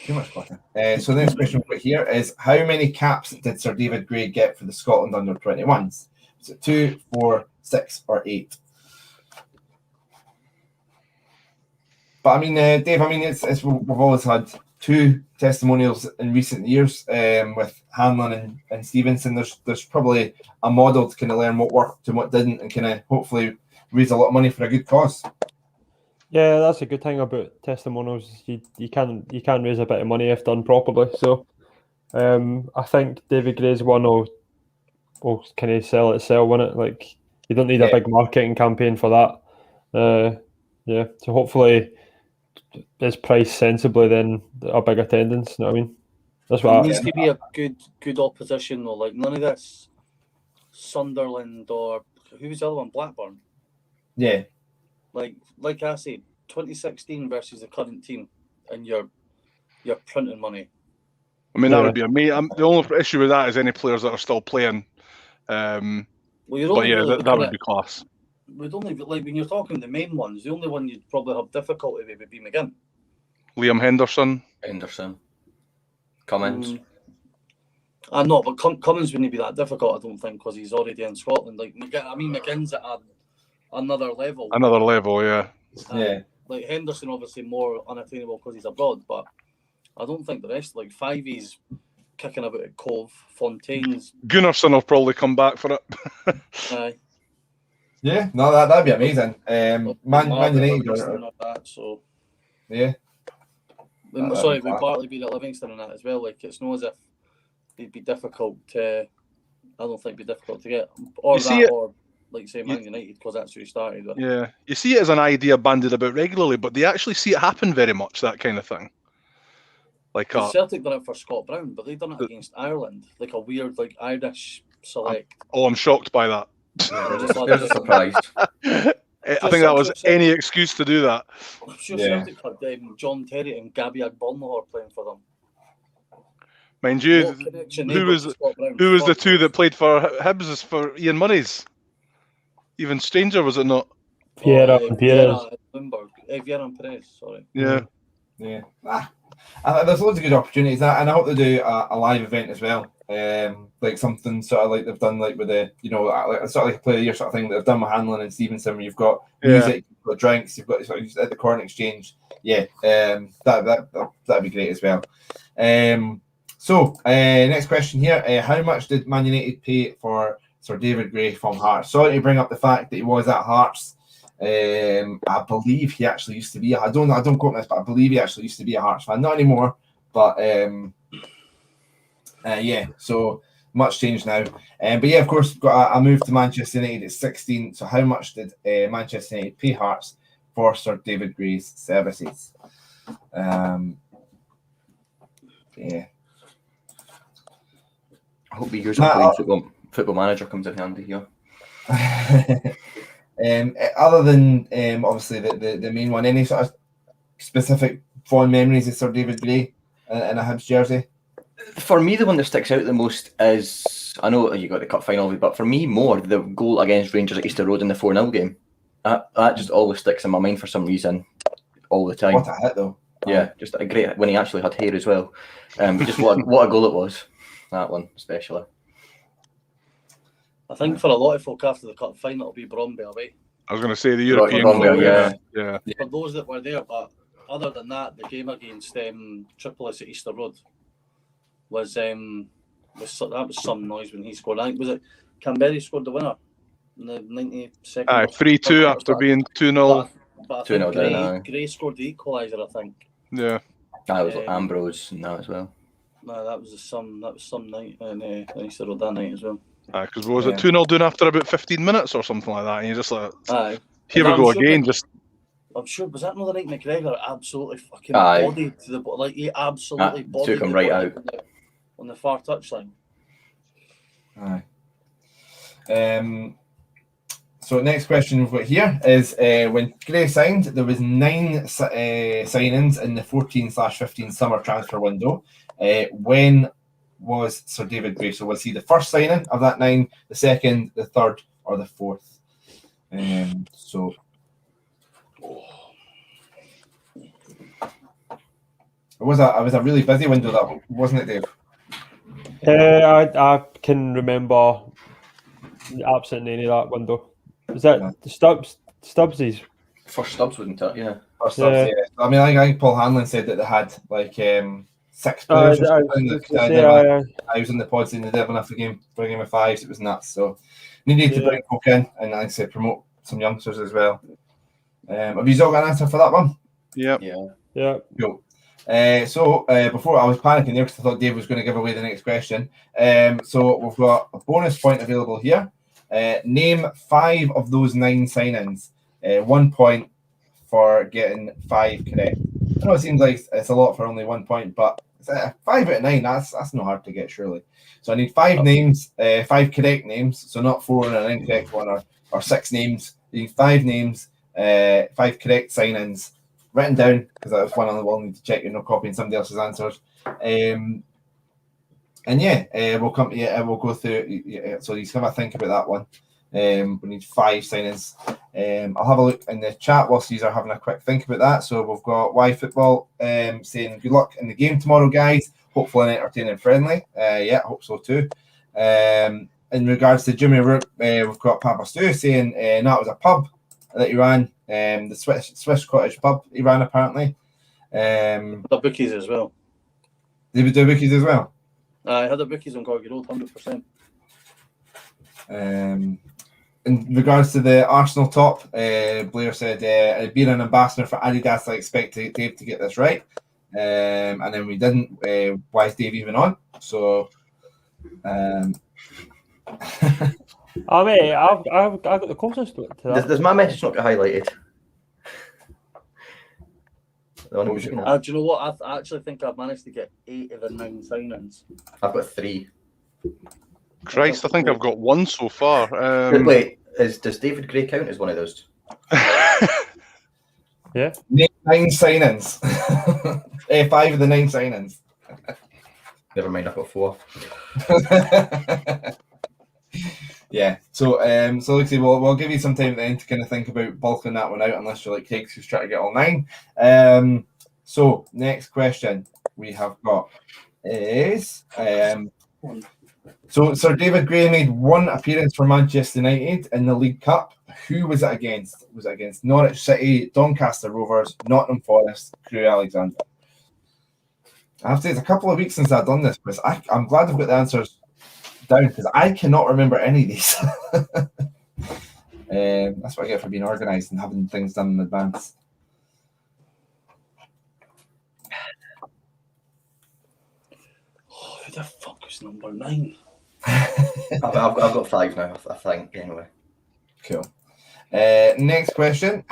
too much clutter? So the next question we've got here is, how many caps did Sir David Gray get for the Scotland under-21s? Is it 2, 4, 6, or 8? But I mean, Dave, we've always had 2 testimonials in recent years with Hanlon and Stevenson. There's probably a model to kind of learn what worked and what didn't, and kind of hopefully raise a lot of money for a good cause. Yeah, that's a good thing about testimonials. You can raise a bit of money if done properly. So I think David Gray's one will kind of sell itself, won't it? Like, you don't need a big marketing campaign for that. So hopefully it's priced sensibly, then a big attendance. You know what I mean? That's what it needs to be a good opposition though. Like, none of this Sunderland or who was the other one? Blackburn. Yeah. Like I said, 2016 versus the current team, and you're printing money. I mean, that would be amazing. The only issue with that is any players that are still playing. That would be class. We'd only like when you're talking the main ones. The only one you'd probably have difficulty with would be McGinn. Liam Henderson, Cummins. I know, but Cummins wouldn't be that difficult, I don't think, because he's already in Scotland. Like McGinn's at another level. Yeah. Like Henderson, obviously more unattainable because he's abroad, but I don't think the rest, like Fivey's kicking about at Cove, Fontaine's. Gunnarsson will probably come back for it. Aye. Yeah, no, that'd be amazing. Man United yeah. Sorry, we'd partly be at Livingston and that as well. Like, it's not as if they'd be difficult to. I don't think it'd be difficult to get, or like say Man United, because that's who he started with. Yeah, you see it as an idea bandied about regularly, but they actually see it happen very much, that kind of thing. Like Celtic done it for Scott Brown, but they done it against Ireland, like a weird, like Irish select. I'm shocked by that. There's a surprise. I think that was any excuse to do that. I'm sure Celtic had John Terry and Gabby Agbonlahor playing for them. Mind you, What connection they who got was to Scott Brown? who was the Fuck two that knows. played for Hibs is for Ian Murray's? Even stranger, was it not? Piera and Perez. Vieira and Bloomberg. Vieira and Perez, sorry. Yeah. Yeah. There's loads of good opportunities, and I hope they do a live event as well. Like something sort of like they've done, like with the, like sort of like a play of the year sort of thing that they've done with Hanlon and Stevenson, where you've got music, you've got drinks, you've got sort of at the Corn Exchange. Yeah, that'd be great as well. So next question here: how much did Man United pay for Sir David Gray from Hearts? Sorry to bring up the fact that he was at Hearts. I believe he actually used to be. I don't quote this, but I believe he actually used to be a Hearts fan. Not anymore, but yeah. So much changed now. But yeah, of course, got a move to Manchester United at 16. So how much did Manchester United pay Hearts for Sir David Gray's services? Yeah. I hope he goes on playing football manager comes in handy here. Other than obviously the main one, any sort of specific fond memories of Sir David Gray in a Hibs jersey? For me, the one that sticks out the most is, I know you got the cup final, but for me, more the goal against Rangers at Easter Road in the 4-0 game. That just always sticks in my mind for some reason, all the time. What a hit, though! Yeah, just a great when he actually had hair as well. But just what a goal it was. That one especially. I think for a lot of folk after the cup final, it'll be Bromby away. I was going to say the European. Bromby, yeah. For those that were there, but other than that, the game against Tripolis at Easter Road was that was some noise when he scored. I think was it Canberra scored the winner in the 92nd. 3-2 after being 2-0. But I 2-0 think down. Gray scored the equaliser, I think. Yeah. That was Ambrose and that as well. No, that was some night in Easter Road that night as well. Because was it 2-0 down after about 15 minutes or something like that? And you just like, here we And go I'm sure again. I'm sure, was that another night McGregor absolutely fucking Aye. bodied to the like he absolutely bodied took him the right body out on the far touchline. Aye. So next question we've got here is when Gray signed, there was 9 signings in the 14/15 summer transfer window. When was Sir David Gray? So was he the first signing of that 9, the second, the third, or the fourth? So it was a really busy window, that wasn't it, Dave? I can remember absolutely any of that window. Was that the Stubbsies? First Stubbs, wouldn't it? Yeah. First subs, yeah. I mean, I think Paul Hanlon said that they had like 6 players or something. I was in the pod saying they didn't have enough for a game of 5s. It was nuts. So needed to bring folk in and, like I said, promote some youngsters as well. Have you all got an answer for that one? Yeah. Cool. So before I was panicking there because I thought Dave was going to give away the next question. So we've got a bonus point available here. Name 5 of those 9 signings. 1 point for getting 5 correct. I know it seems like it's a lot for only 1 point, but 5 out of 9, that's not hard to get, surely. So I need 5 names, 5 correct names, so not 4 and an incorrect one, or 6 names. You need 5 names, 5 correct signings, written down, because that was one on the wall. Need to check you're not copying somebody else's answers. And yeah, we'll come to you and we'll go through. So you have a think about that one. We need 5 signings. I'll have a look in the chat whilst you are having a quick think about that. So we've got Y Football saying good luck in the game tomorrow, guys. Hopefully and entertaining and friendly. Yeah, I hope so too. In regards to Jimmy Rook, we've got Papa Stu saying no, it was a pub that he ran. The Swiss Cottage pub he ran apparently. The bookies as well. Did we do bookies as well? I had the bookies on Corgi Road, 100%. In regards to the Arsenal top, Blair said, being an ambassador for Adidas, I expect Dave to get this right. And then we didn't. Why is Dave even on? So, I mean, I've got the closest to that. Does my message not get highlighted? Do you know what? I actually think I've managed to get 8 of the 9 signings. I've got 3. Christ, I think I've got 1 so far. Wait, does David Gray count as one of those? Yeah. 9 signings. 5 of the 9 signings. Never mind, I've got 4. Yeah. So like I say, we'll give you some time then to kind of think about bulking that one out, unless you're like Craig, who's trying to get all 9. So next question we have got is so Sir David Gray made one appearance for Manchester United in the League Cup. Who was it against? Was it against Norwich City, Doncaster Rovers, Nottingham Forest, Crewe Alexandra? I have to say, it's a couple of weeks since I've done this, but I'm glad I've got the answers down because I cannot remember any of these. That's what I get for being organised and having things done in advance. Oh, who the fuck was number 9? I've got 5 now, I think, anyway. Cool. Next question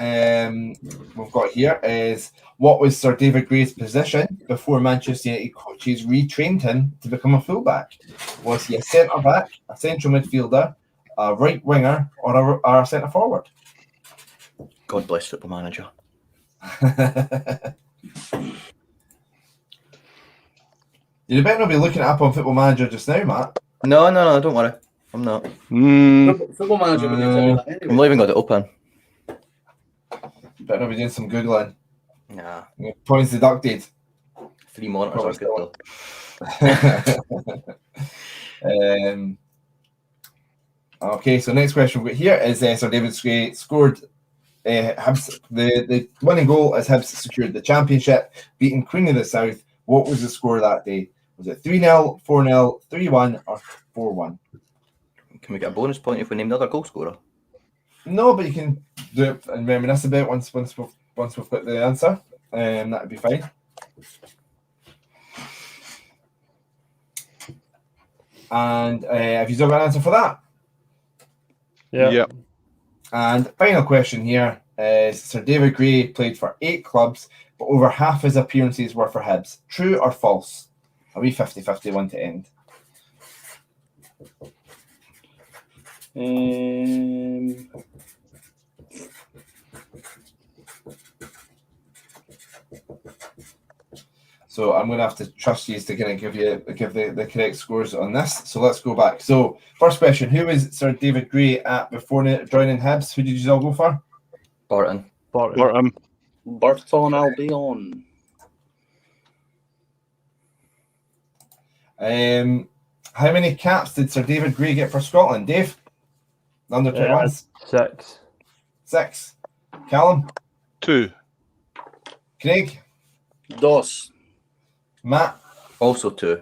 we've got here is, what was Sir David Gray's position before Manchester United coaches retrained him to become a fullback? Was he a centre-back, a central midfielder, a right winger, or a centre-forward? God bless Football Manager. You better not be looking it up on Football Manager just now, Matt. No, don't worry. I'm not. Football Manager would tell you that anyway. I'm not even got it open. You better not be doing some Googling. Nah. Points deducted. 3 monitors are good though. Okay, so next question we've got here is Sir David Gray scored Hibs, the winning goal as Hibs secured the championship, beating Queen of the South. What was the score that day? Was it 3-0, 4-0, 3-1, or 4-1? Can we get a bonus point if we name the other goal scorer? No, but you can do it and reminisce about once we've got the answer. That'd be fine. And have you still got an answer for that? Yeah. Yep. And final question here is, Sir David Gray played for 8 clubs, but over half his appearances were for Hibs. True or false? A wee 50-50 one to end. So I'm going to have to trust you to kind of give the correct scores on this. So let's go back. So first question, who was Sir David Gray at before joining Hibs? Who did you all go for? Barton. Burton Albion. How many caps did Sir David Gray get for Scotland? Dave? Under 21s? 6. 6. Callum? 2. Craig? Dos. Matt? Also 2.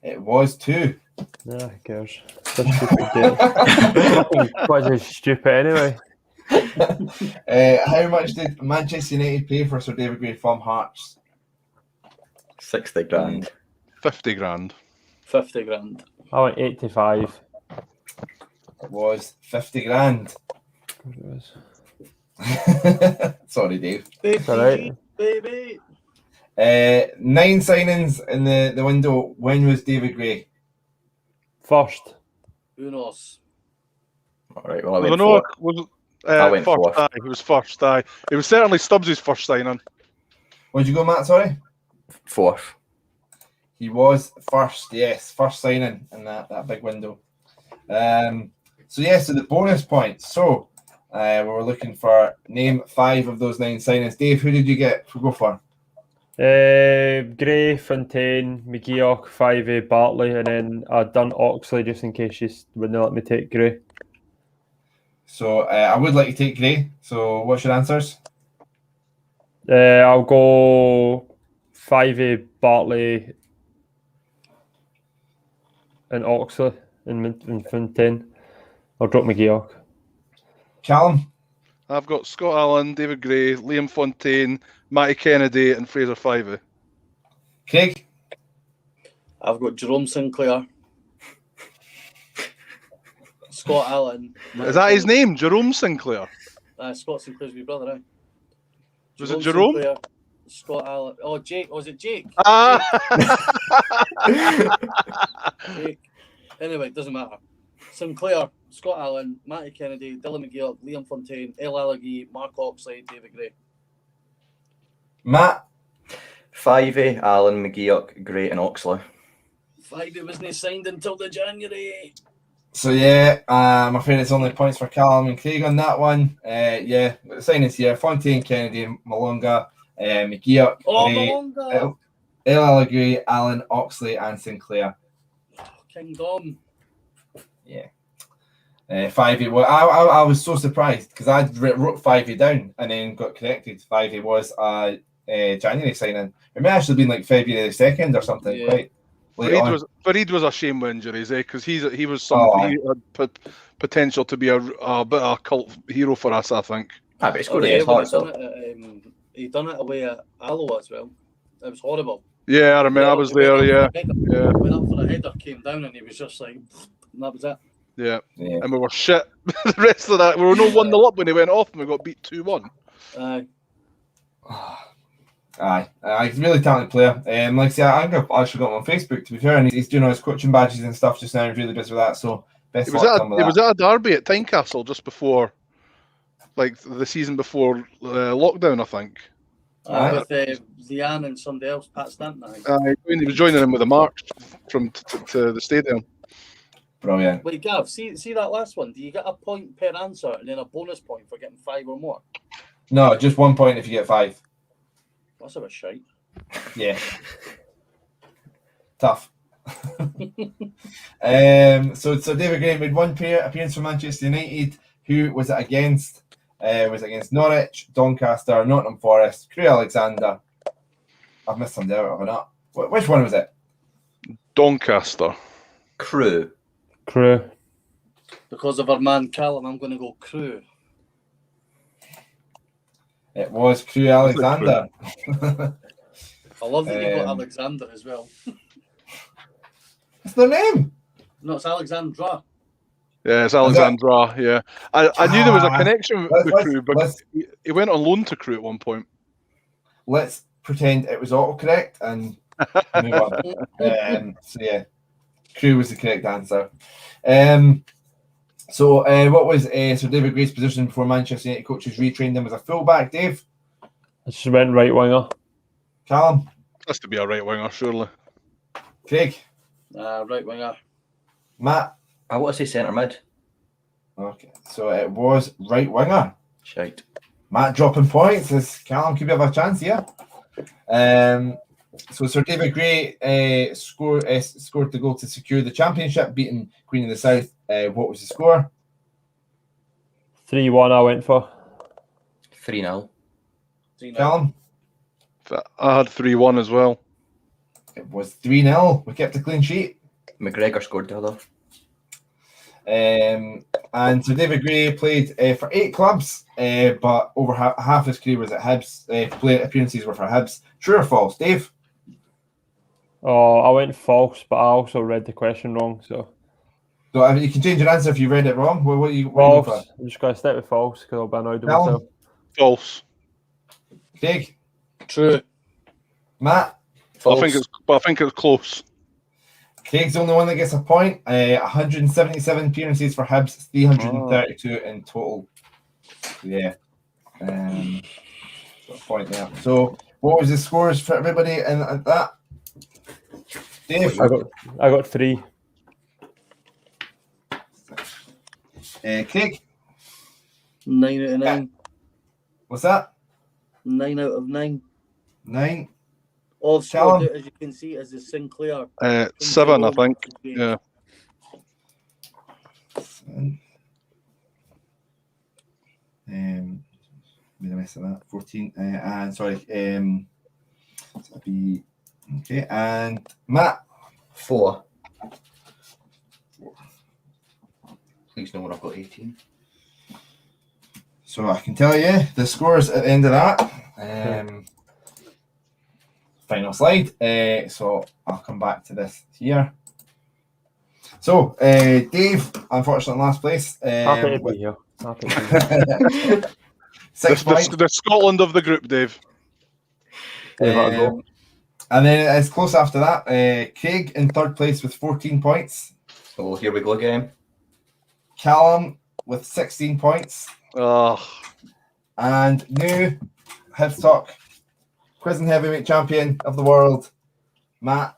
It was 2. Yeah, who cares? It's a stupid game. Quite as stupid anyway. How much did Manchester United pay for Sir David Gray from Hearts? 60 grand. 50 grand. 50 grand. I went 85. It was 50 grand. It was. Sorry, Dave. It's all right. Baby. 9 signings in the window. When was David Gray? First. Unos. All right, well, I I went know. 4. I went first. fourth. It was first. It was certainly Stubbs' first signing. Where'd you go, Matt? Sorry? 4th. He was first, yes. First signing in that big window. So the bonus points. So we were looking for name 5 of those 9 signings. Dave, who did you go for? Gray, Fontaine, McGeoch, 5A, Bartley, and then I'd done Oxley just in case she wouldn't let me take Gray. So I would like to take Gray. So what's your answers? I'll go 5A, Bartley, and Oxley, and Fontaine. I'll drop McGeoch. Callum? I've got Scott Allen, David Gray, Liam Fontaine, Matty Kennedy, and Fraser Fivey. Craig? I've got Jerome Sinclair. Scott Allen. Is that his name? Jerome Sinclair? Scott Sinclair's my brother, eh? Was it Jerome? Sinclair, Scott Allen. Oh, Jake. Was it Jake? Jake. Anyway, doesn't matter. Sinclair, Scott Allen, Matty Kennedy, Dylan McGeoch, Liam Fontaine, El Alagi, Mark Oxley, David Gray. Matt? 5A, Allen, McGeoch, Gray, and Oxley. Friday wasn't signed until the January. So yeah, I'm afraid it's only points for Callum and Craig on that one. Yeah, the signings here: Fontaine, Kennedy, Malonga, McGeoch, Malonga! El Allegri, Allen, Oxley, and Sinclair. Kingdom. Yeah. 5A. Well, I was so surprised because I wrote 5A down and then got corrected. 5A was January signing. It may actually been like February 2nd or something. Yeah. Quite late on. Farid was a shame with injuries, because he had potential to be a bit of a cult hero for us, I think. But he scored against Hearts, though. He done it away at Alloa as well. It was horrible. Yeah, I remember. I was there. Yeah. Went up for a header, came down, and he was just like, and that was it. Yeah, and we were shit. The rest of that, we were no 1-0 up when he went off, and we got beat 2-1. Aye, he's a really talented player. Like I say, I think I've actually got him on Facebook, to be fair, and he's doing all his coaching badges and stuff just now. He's really busy with that, so best luck to him with that. It was at a derby at Tynecastle just before, like the season before lockdown, I think. With Leanne and somebody else, Pat Stanton. He was joining him with a march from to the stadium. Brilliant. Wait, Gav, see that last one? Do you get a point per answer and then a bonus point for getting 5 or more? No, just 1 point if you get 5. That's a bit shite. Yeah. Tough. So David Gray made one appearance for Manchester United. Who was it against? Was it against Norwich, Doncaster, Nottingham Forest, Crewe Alexander? I've missed somebody out, have I not? Which one was it? Doncaster. Crewe. Because of our man Callum, I'm going to go Crewe. It was Crewe Alexander. I love that you got Alexander as well. What's their name? No, it's Alexandra. Yeah, it's Alexandra. Yeah, I knew there was a connection with Crewe, but he went on loan to Crewe at one point. Let's pretend it was autocorrect and move on. So yeah, Crewe was the correct answer. So what was Sir David Gray's position before Manchester United coaches retrained him as a fullback? Dave? I just went right winger. Callum? Has to be a right winger, surely. Craig? Right winger. Matt? I want to say centre mid. Okay, so it was right winger. Shite. Matt dropping points as Callum could have a chance here. So Sir David Gray scored the goal to secure the championship, beating Queen of the South. What was the score? 3-1 I went for. 3-0. Callum? I had 3-1 as well. It was 3-0. We kept a clean sheet. McGregor scored the other. And so David Gray played for 8 clubs, but over half his career was at Hibs. Appearances were for Hibs. True or false, Dave? Oh, I went false, but I also read the question wrong. So you can change your answer if you read it wrong. What you false. I'm just going to stick with false because I'll be annoyed with myself. False. Craig? True. Matt? False. I think it's close. Craig's the only one that gets a point. 177 appearances for Hibs, 332 in total. Yeah. So a point there. So what was the scores for everybody in that? Dave? I got 3. Craig? 9 out of 9. What's that? 9 out of 9. 9. All scored out, as you can see, as the Sinclair. 7, I think. Yeah. 7. Made a mess of that. 14. And sorry. So that'd be okay. And Matt? 4. Please no one. I've got 18. So I can tell you the scores at the end of that. Final slide. So I'll come back to this here. So Dave, unfortunately, last place. Happy to be here. Happy to be here. 6 points. The Scotland of the group, Dave. And then it's close after that. Craig in 3rd place with 14 points. Oh, here we go again. Callum with 16 points. Oh. And new Hibs Talk Quiz and Heavyweight Champion of the world, Matt,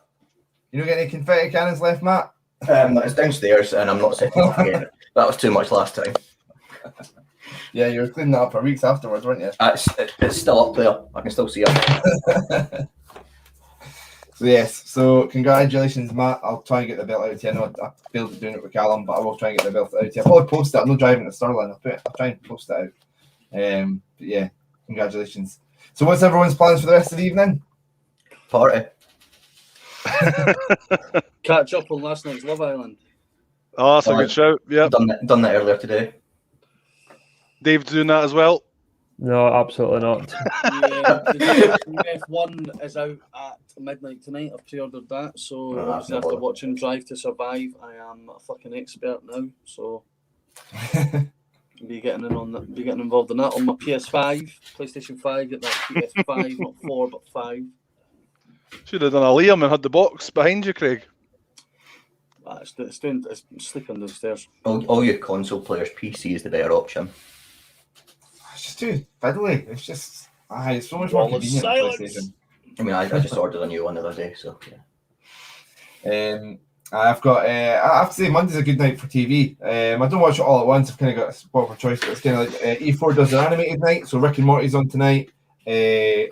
You don't get any confetti cannons left, Matt? It's downstairs, and I'm not sitting again. That was too much last time. Yeah, you were cleaning that up for weeks afterwards, weren't you? It's still up there. I can still see it. So yes, so congratulations, Matt. I'll try and get the belt out to you. I know I failed at doing it with Callum, but I will try and get the belt out to you. I'll probably post it. I'm not driving to Stirling. I'll try and post it out. But yeah, congratulations. So what's everyone's plans for the rest of the evening? Party. Catch up on last night's Love Island. Oh, that's a good shout. Yeah, Done that earlier today. Dave's doing that as well. No, absolutely not. Yeah, the F1 is out at midnight tonight. I've pre-ordered that, so obviously after watching Drive to Survive, I am a fucking expert now. So be getting involved in that on my PS5, PlayStation 5. Get that PS5, not 4 but 5. Should have done a Liam and had the box behind you, Craig. It's sleeping downstairs. All your console players, PC is the better option. It's just too fiddly. It's just it's so much more convenient on PlayStation. I mean, I just ordered a new one the other day, so yeah. I've got. I have to say, Monday's a good night for TV. I don't watch it all at once. I've kind of got a spot for choice, but it's kind of like E4 does their animated night. So Rick and Morty's on tonight,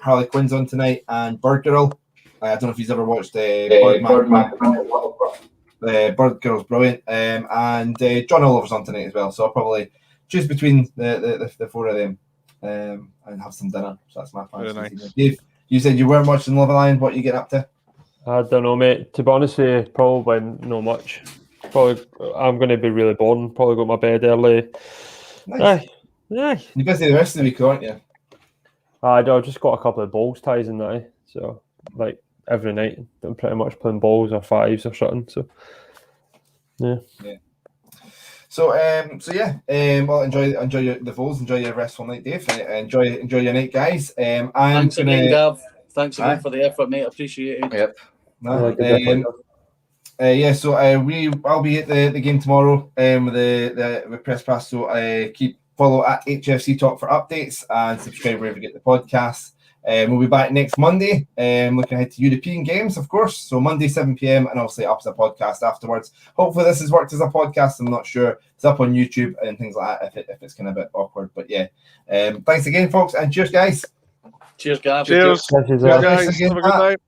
Harley Quinn's on tonight, and Bird Girl. I don't know if you've ever watched Birdman. Bird Girl's brilliant, and John Oliver's on tonight as well. So I'll probably choose between the four of them and have some dinner. So that's my plan. Nice. Dave, you said you weren't watching Love Island. What are you getting up to? I don't know, mate. To be honest with you, probably not much. Probably, I'm going to be really bored. Probably go to my bed early. Nice. Aye. You're busy the rest of the week, aren't you? I've just got a couple of balls ties in that. So, like, every night, I'm pretty much playing balls or fives or something. So, yeah. So well, enjoy the Vols, enjoy your restful night, Dave. Enjoy your night, guys. Thanks again, Gav. Thanks again for the effort, mate. Appreciate it. Yep. So I'll be at the game tomorrow with the press pass. So follow at HFC Talk for updates and subscribe wherever you get the podcast. We'll be back next Monday, looking ahead to European games, of course. So Monday, 7 p.m, and obviously up as a podcast afterwards. Hopefully this has worked as a podcast. I'm not sure. It's up on YouTube and things like that if it's kind of a bit awkward. But yeah, thanks again, folks, and cheers, guys. Cheers, Gav. Cheers. Guys. Have a good night.